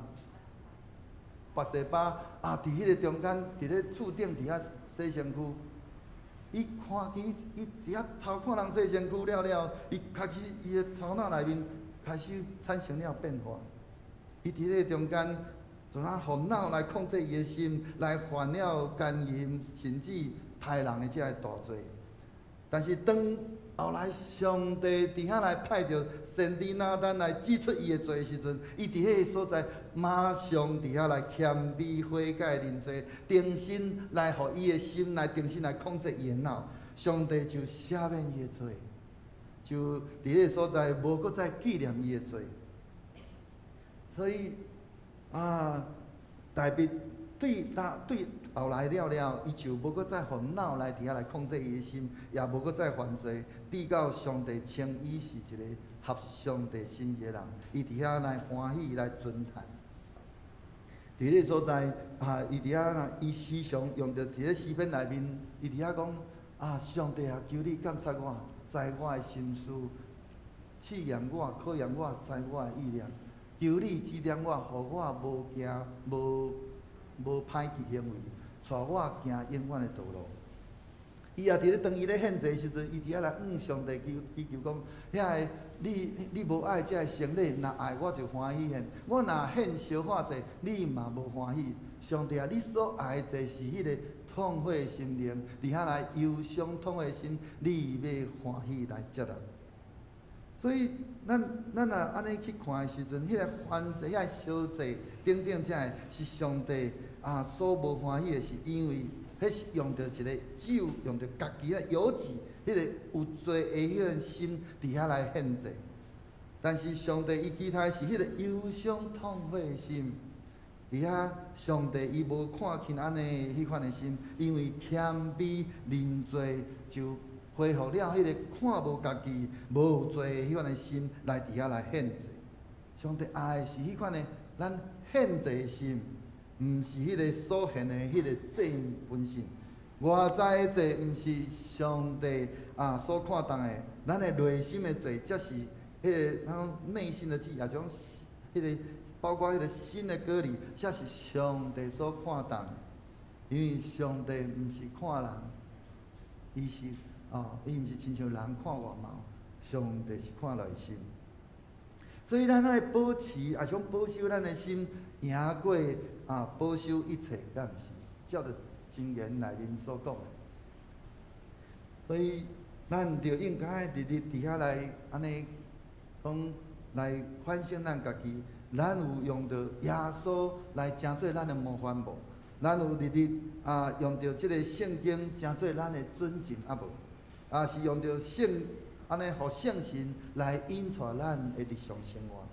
拔示巴伫迄个中间，伫咧厝顶伫遐洗身躯。伊看见伊伫遐偷看人洗身躯了，伊开始伊的头脑内面开始产生了变化。伊伫咧中间，就咱烦恼来控制伊的心，来烦恼、奸淫，甚至杀人的这个大罪。但是当后来上帝伫遐来派着先知拿单来指出伊的罪的时阵，伊伫迄个所在马上伫遐来谦卑悔改认罪，重新来互伊的心来重新来控制伊的脑，上帝就赦免伊的罪，就伫迄个所在无搁再纪念伊的罪。所以大卫对后来了，伊就无搁再烦恼来伫遐来控制伊的心，也无搁再犯罪，直到上帝称伊是一个合上帝心意的人，伊伫遐来欢喜来尊叹。伫迄个所在伊伫遐伊时常用着伫咧诗篇内面，伊伫遐讲上帝啊，求你监察我，知我的心思，试验我，考验我，知我的意念。求你指点我，互我无行无歹去行为，带我行永远的道路。伊也伫咧当伊咧献祭时阵，伊伫遐来向上帝祈求讲：遐个你无爱这个生礼，若爱我就欢喜献。我若献烧化祭，你嘛无欢喜。上帝啊，你所爱的祭是迄个痛悔心灵，伫遐来忧伤痛悔心，你要欢喜来接纳。所以，咱若安尼去看的时阵，迄个犯罪、遐烧祭等等，这个是上帝所无欢喜的，是因为迄是用着一个只有用着家己的有志，迄个有罪的迄个心伫遐来献祭。但是上帝伊期待是迄个忧伤痛悔的心，伫遐上帝伊无看轻安尼迄款的心，因为谦卑认罪就恢复了迄个看无家己无有罪的迄款的心来伫遐来献祭。上帝爱的是迄款的咱献祭的心，毋是迄个所献的迄个祭物本身。外在的祭毋是上帝所看重的，咱的内心的罪才是迄个咱内心的罪，也种迄个包括迄个心的隔离，才是上帝所看重的。因为上帝毋是看人，伊是伊毋是亲像人看外貌，上帝是看内心。所以咱爱保持，也想保守咱的心，赢过保守一切，敢毋是？照着经言内面所讲的。所以咱就应该日日伫遐来安尼讲来反省咱家己，咱有用着耶稣来成做咱的模范无？咱有日日用着即个圣经成做咱的准证无？是用着安尼，互圣神来引带咱的日常生活。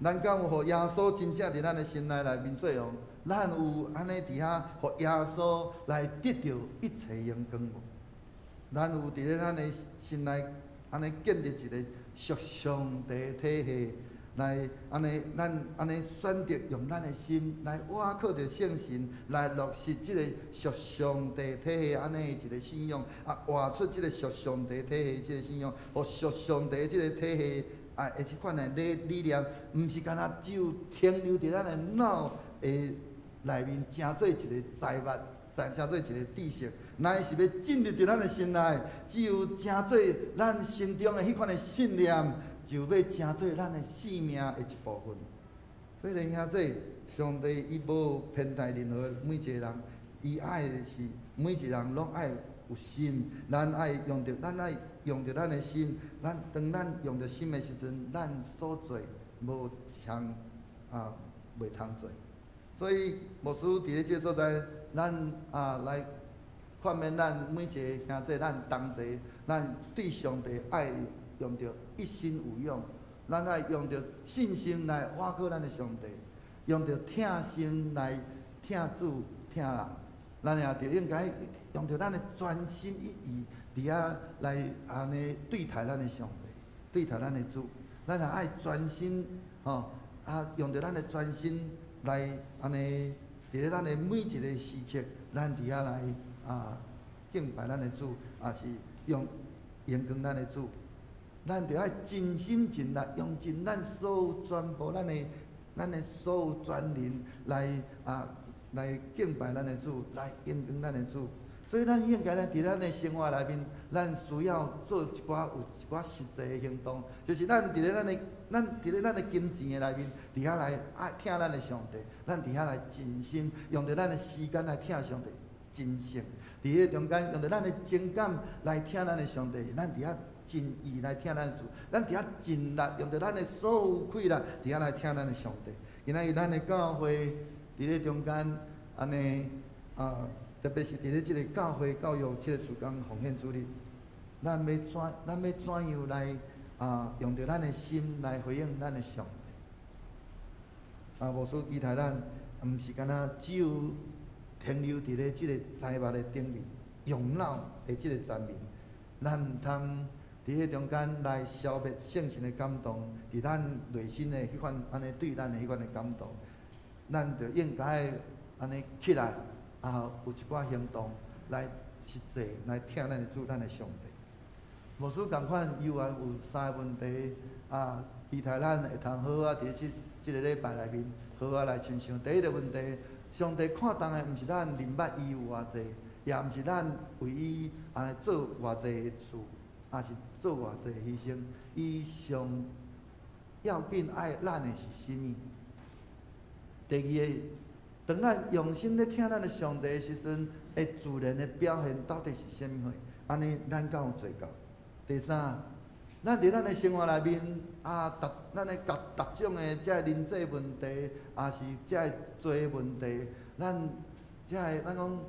咱敢有互耶稣真正伫咱的心内来面作用？咱有安尼伫遐，互耶稣来得到一切荣光无？咱有伫咧咱的心内安尼建立一个属上帝体系，来安尼咱安尼选择用咱的心来倚靠着圣神来落实即个属上帝体系安尼一个信仰，活出即个属上帝体系即个信仰，互属上帝即个体系的即款的理念，毋是干那只有停留伫咱的脑的内面，成做一个财物，成做一个知识。乃是要进入伫咱的心内，只有成做咱心中的迄款的信念，就要成做咱的生命的一部分。所以，兄弟，上帝伊无偏待任何每一个人，伊爱的是每一个人拢爱有心。咱爱用着咱的心，当咱用着心的时阵，咱所做无一项袂通做。所以，牧师伫咧即个所在，咱来劝勉咱每一个兄弟，咱同齐，咱对上帝爱用着一心有用，咱爱用着信心来倚靠咱的上帝，用着疼心来疼主疼人，咱也着应该用着咱的专心一意，伫遐来安尼对待咱的上帝，对待咱的主，咱也爱专心用着咱的专心来安尼，伫咧咱的每一个时刻，咱伫遐来敬拜咱的主，也是用荣光咱的主。咱着爱尽心尽力，用尽咱所有全部咱的所有全能来敬拜咱的主，来荣光咱的主。所以咱应该咧伫咱的生活内面，咱需要做一寡实际的行动，就是咱伫咧咱的金钱的内面，伫遐来爱听咱的上帝，咱伫遐来尽心用着咱的时间来听上帝，真诚伫迄中间用着咱的情感来听咱的上帝，咱伫遐真意来听咱的主，咱伫遐尽力用着咱的所有气力伫遐来听咱的上帝。今仔日咱的教会伫咧中间安尼特别是伫咧即个教会教育即个时间奉献主日，咱要怎样来用着咱的心来回应咱的上帝？牧师期待咱毋是干那只有停留伫咧即个财物的顶面，用脑的即个层面，咱毋通伫迄中间来消灭圣神的感动，伫咱内心的迄款安尼对咱的迄款的感动，咱就应该安尼起来。有一寡行动来实际来听咱的主，咱的上帝。牧师共款，犹原有3个问题期待咱会通好好伫即个礼拜内面好好来亲像。第一个问题，上帝看重的毋是咱明捌伊有偌济，也毋是咱为伊安尼做偌济的事，也是做偌济的牺牲。伊上要紧爱咱的是甚物？第二个。当咱用心咧听咱的上帝的时阵，会自然的表现到底是甚物货？安尼咱敢有做到？第三，咱伫咱的生活内面咱的各种的遮人际问题，也是遮做的问题，咱讲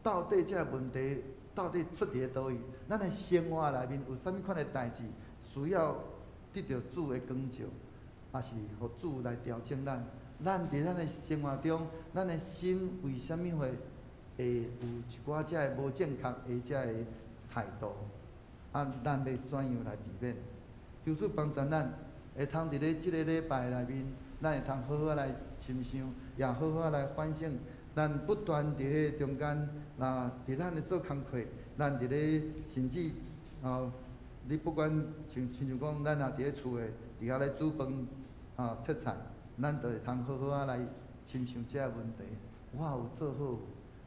到底遮问题到底出伫咧倒位？咱的生活内面有啥物款的代志需要得到主的光照，也是互主来调整咱？咱伫咱的生活中，咱的心为虾米会有一寡遮个无正确的遮个态度？咱要怎样来避免？求主帮助咱，会通伫咧即个礼拜内面，咱会通好好来深想，也好好来反省。咱不断伫迄中间，伫咱的做工课，咱伫咧甚至你不管像讲，咱若伫咧厝诶，伫遐咧煮饭切菜。咱就会通好好来亲像遮个问题，我有做好。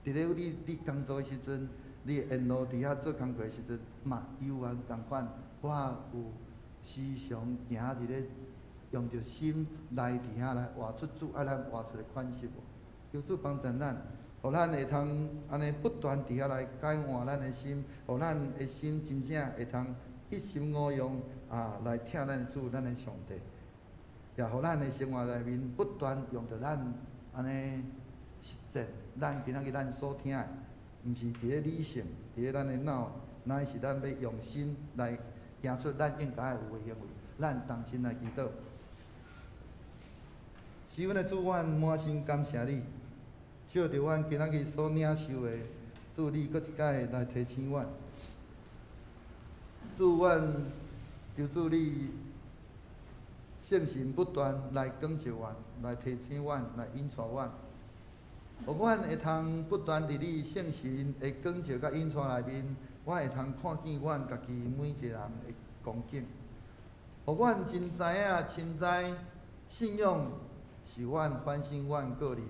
伫咧你工作的时阵，你沿路伫遐做工课的时阵，嘛犹原共款，我有时常行伫咧用着心来伫遐来活出主爱咱活出的款式无？求主帮助咱，互咱会通安尼不断伫遐来改换咱的心，互咱的心真正会通一心五用来听咱的主，咱的上帝。也互咱的生活内面不断用着咱安尼实践，咱今仔日咱所听的，毋是伫咧理性，伫咧咱的脑，乃是咱要用心来行出咱应该有的行为。咱同心来祈祷。是阮的主，阮满心感谢你，照着阮今仔日所领受的，主你搁一摆来提醒阮，主阮求主你。圣神不断来光照阮，来提醒阮，来引带阮，互阮会通不断伫你圣神的光照甲引带内面，我会通看见阮家己每一个人的光景，互阮真知影、深知信仰是阮反省阮个人，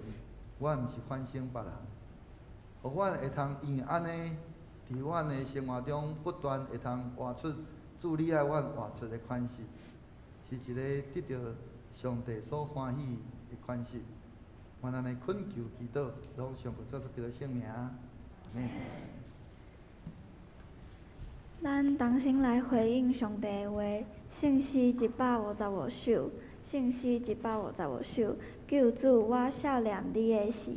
阮毋是反省别人，互阮会通用安尼伫阮的生活中不断会通活出主你爱阮活出的款式。是一个得到上帝所欢喜的款式，愿安尼恳求祈祷，拢上主做出基督圣名。咱同心来回应上帝的话，圣诗155首，圣诗155首，救主，我少念你的诗。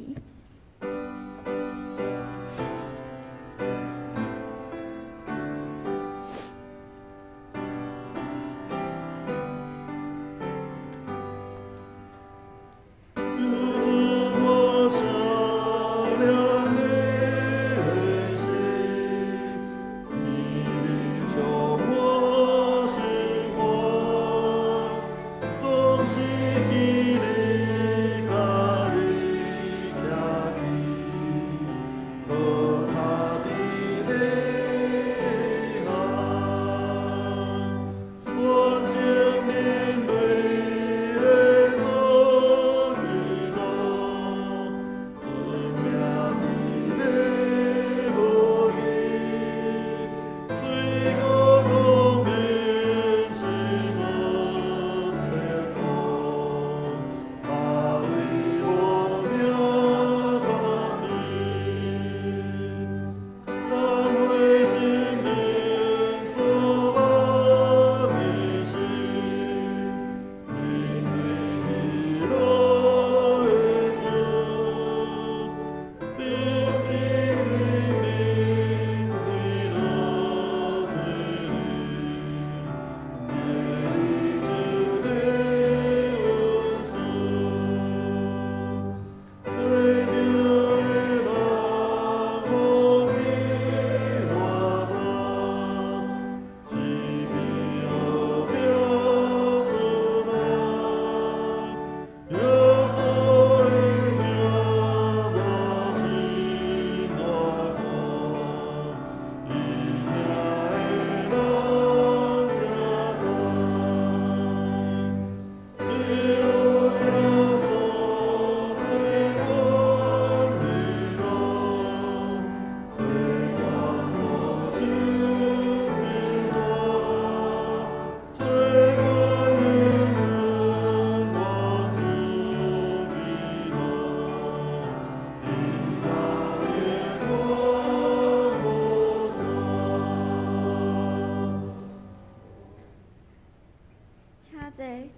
济，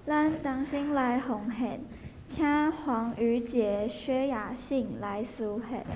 咱同心来奉献，请黄瑜杰、薛雅信来书献。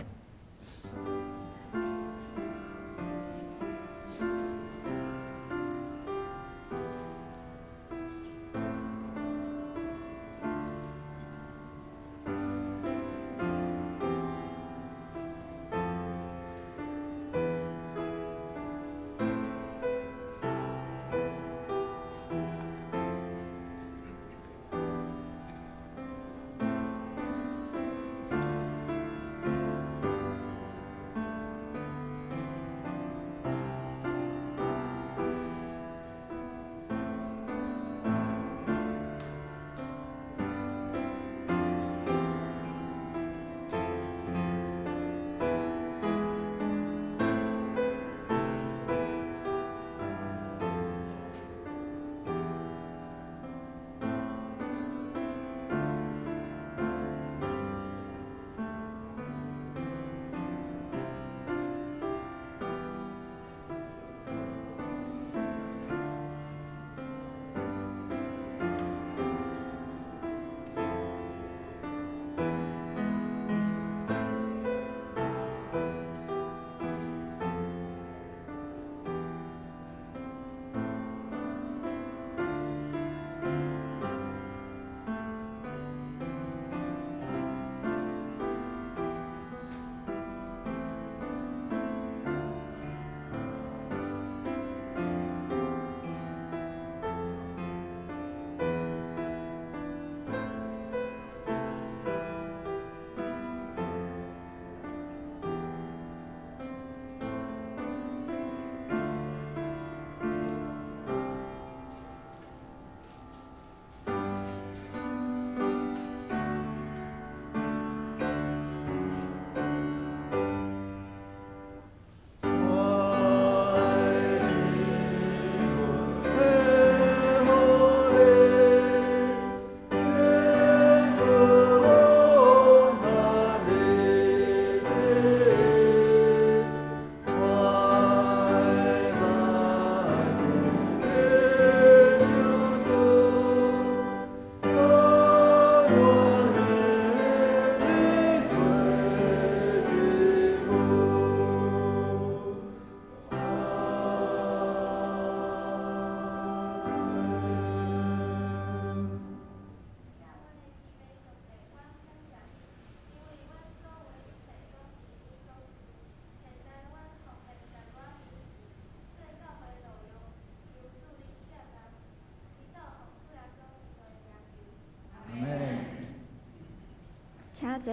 请坐。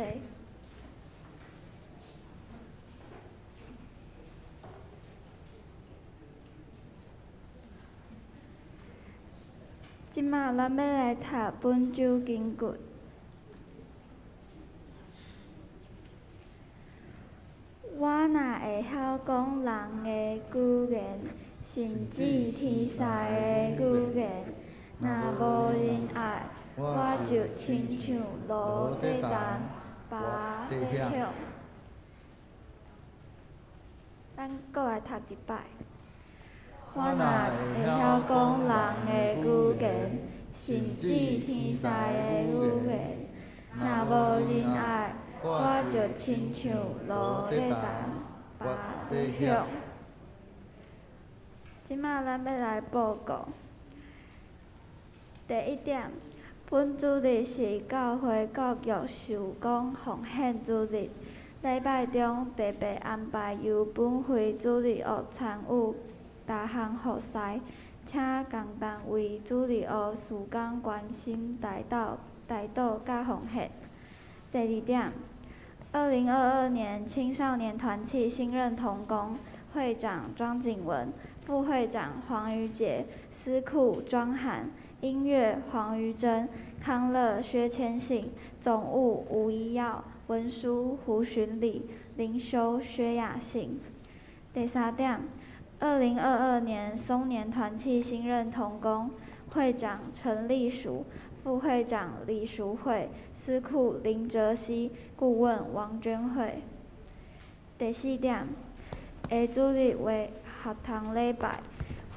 即马咱要来读本周经句。我若会晓讲人的语言，甚至天使的语言，若无人爱，我就亲像落地蛋拔地响。咱搁来读一摆。我若会晓讲人的语言，甚至天使的语言，若无人爱，我就亲像落地蛋拔地响。即马咱要来报告。第一点，本主日是教会教育事工奉献主日，礼拜中特别安排由本会主日学参与大项活塞，请共同为主日学事工关心代祷甲奉献。第二点，2022年青少年团契新任同工，会长庄景文，副会长黄瑜杰，司库庄涵，音乐黄瑜珍，康乐薛千信，总务吴一耀，文书胡寻礼，灵修薛雅信。第三点，2022年松年团契新任同工，会长陈立淑，副会长李淑慧，司库林哲熙，顾问王娟慧。第四点，下主日为学堂礼拜，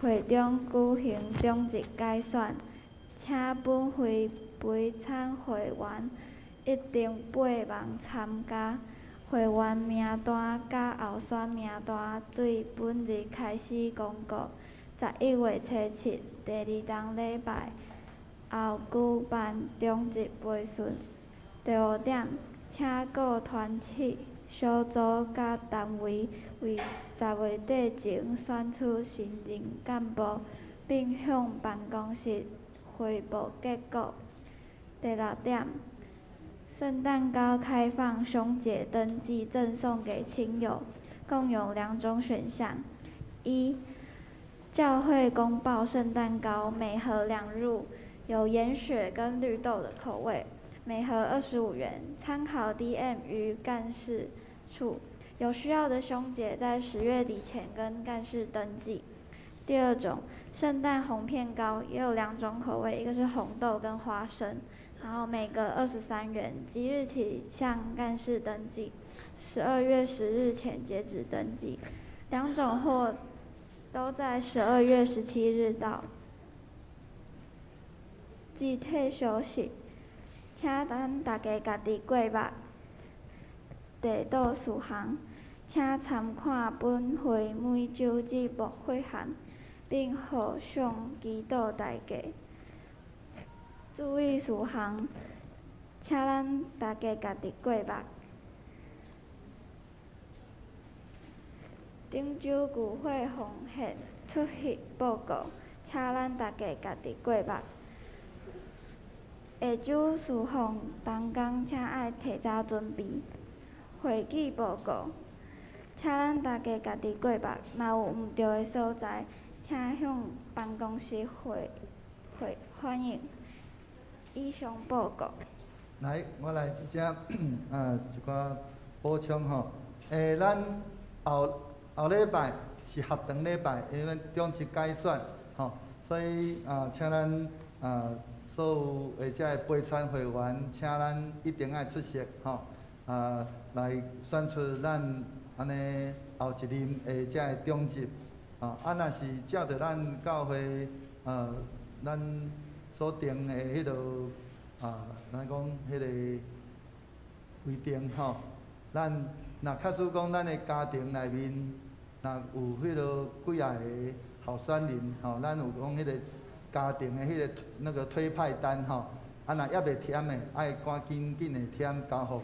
会中举行中级改选，请本会陪参会员一定8万参加。会员名单甲候选名单对本日开始公告。11月初7第2档礼拜后举办中级培训。第5点，请各团体、小组甲单位为10月底前选出新任干部，并向办公室汇报结果。第6点，圣诞糕开放兄姐登记赠送给亲友，共有2种选项：一、教会公报圣诞糕每盒2入，有盐雪跟绿豆的口味，每盒25元，参考 DM 于干事处。有需要的兄姐在10月底前跟干事登记。第2种，圣诞红片糕也有2种口味，一个是红豆跟花生。然后每个23元，即日起向干事登记，12月10日前截止登记。2种货都在12月17日到。集体休息，请咱大家家己过目。地道事项，请参看本会每周节目会函，并互相祈祷大家。注意事项，请咱大家家己过目。顶周聚会奉献出席报告，请咱大家家己过目。下周事项当天请爱提早准备。会议报告，请咱大家家己过目，若有毋对的所在，请向办公室反映。以上报告。来，我来即只一寡补充吼。咱后礼拜是合长礼拜，因为中级改选吼，所以请咱所有或者陪参会员，请咱一定爱出席吼。来选出咱安尼后一任的这中级。若是照着咱教会咱所定的迄落咱讲迄个规定吼，咱若假使讲咱的家庭内面，若有迄落几啊个候选人吼，咱有讲迄个家庭的迄个那个推派单吼，若还袂填的，爱赶紧的填交互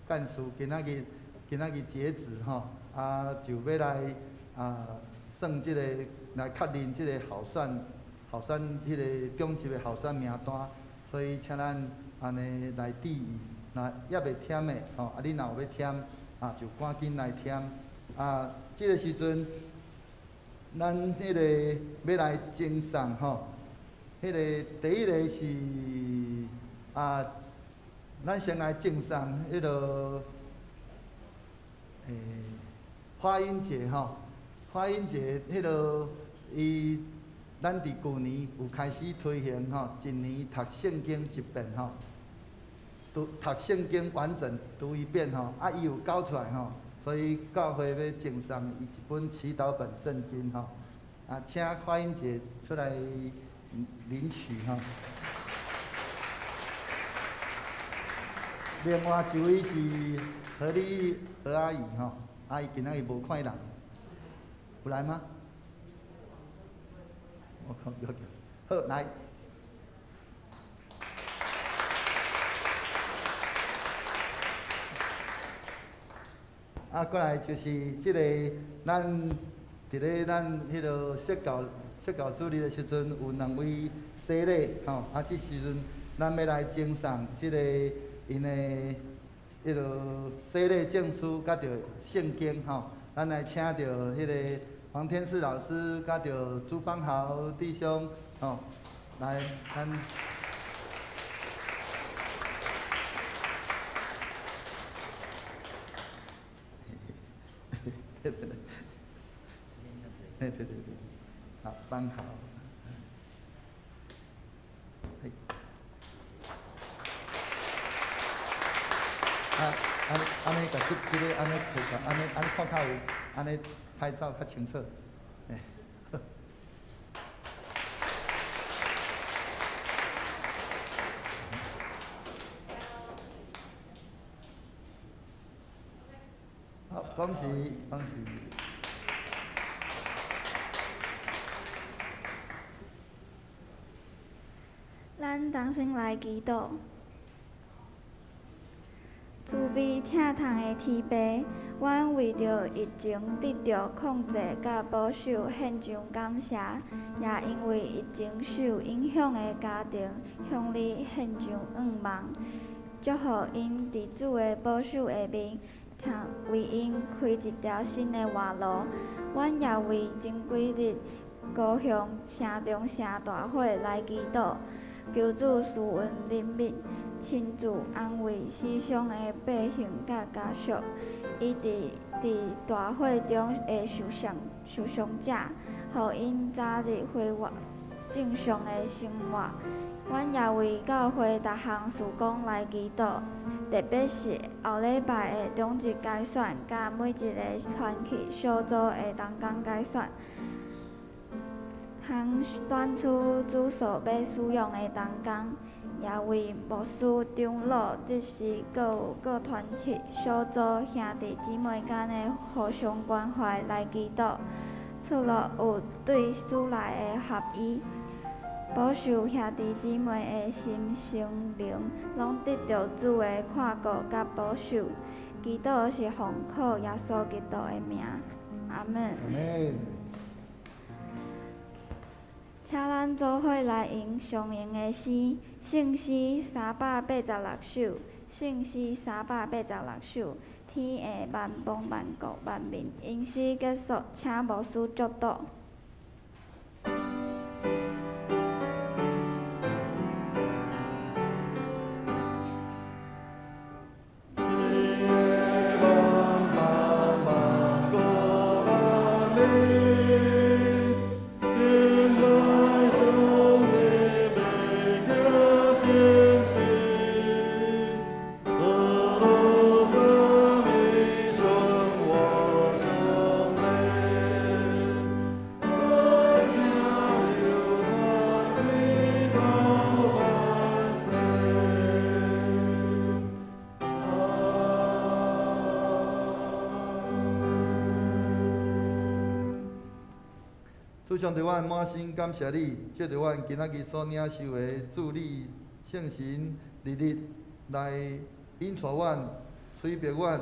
干事。今仔日截止吼，就要来算即个来确认即个候选迄个中级的候选名单，所以请咱安尼来注意。若还袂填的吼，你若有要填就赶紧来填。即个时阵，咱迄个要来赠送吼，迄个第一个是咱先来赠送迄落花英节吼，花英节迄落咱伫旧年有开始推行吼，一年读圣经一遍吼，读圣经完整读一遍吼，伊有交出来吼，所以教会要赠送伊一本祈祷本圣经吼，请花英姐出来领取吼。另外一位是何阿姨吼，阿姨今仔日无看人，有来吗？我靠，好来。过来就是即个咱伫咧咱迄落说教主日的时阵，有2位洗礼吼，即时阵咱要来赠送即个因的迄落洗礼证书，甲着圣经吼，咱来请着迄个黄天士老师，甲着朱邦豪弟兄吼，来咱。对，好，邦豪。安尼，甲即个安尼配合，安尼看较有，安尼拍照较清楚。恭喜恭喜！咱同心来祈祷。慈悲疼痛的天父，阮为着疫情得到控制甲保守献上感谢，也因为疫情受影响的家庭向你献上愿望，祝福因伫主的保守下面，为因开一条新的活路。阮也为前几日高雄城中城大火来祈祷，求主赐运灵敏。亲自安慰死伤的百姓甲家属，以及伫大火中的受伤者，互因早日恢复正常的生活。阮也为教会逐项事工来祈祷，特别是后礼拜的中职改选，甲每一个团契小组的同工改选，通选出主所要使用的同工。也为牧师、长老、执事，阁有各团体、小组、兄弟姊妹间的互相关怀来祈祷，出入有对主内的合一，保守兄弟姊妹的心心灵，拢得到主的看顾甲保守。祈祷是奉靠耶稣基督的名，阿门。阿门。请咱做伙来吟上英的诗，圣诗386首，圣诗386首，天下万邦万国万民。吟诗结束，请牧师祝祷。主上帝，阮满心感谢你，借着阮今仔日所领受的助你圣神日日来引带阮、催逼阮，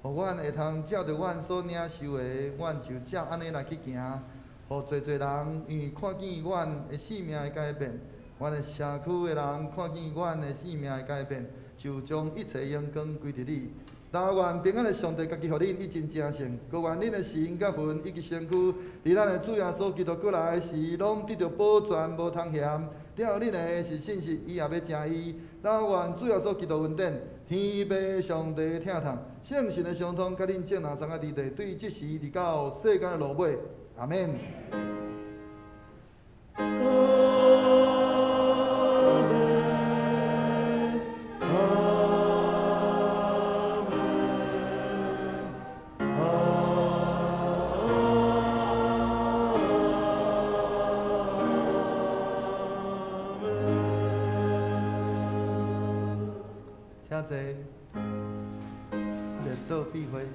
互阮会通照着阮所领受的，阮就照安尼来去行，互侪侪人愿意看见阮的生命的改变，阮的社区的人看见阮的生命的改变，就将一切荣光归伫你。但愿平安的上帝家己互恁一真正成，各愿恁的心甲魂以及身躯，伫咱的主耶稣基督过来时，拢得到保全无通嫌。了恁的是信实，伊也要正义。但愿主耶稣基督恩典、天父上帝疼痛、圣神的相通，甲恁正人三个伫地，对即时直到世间的落尾。阿免。请坐，热倒避灰。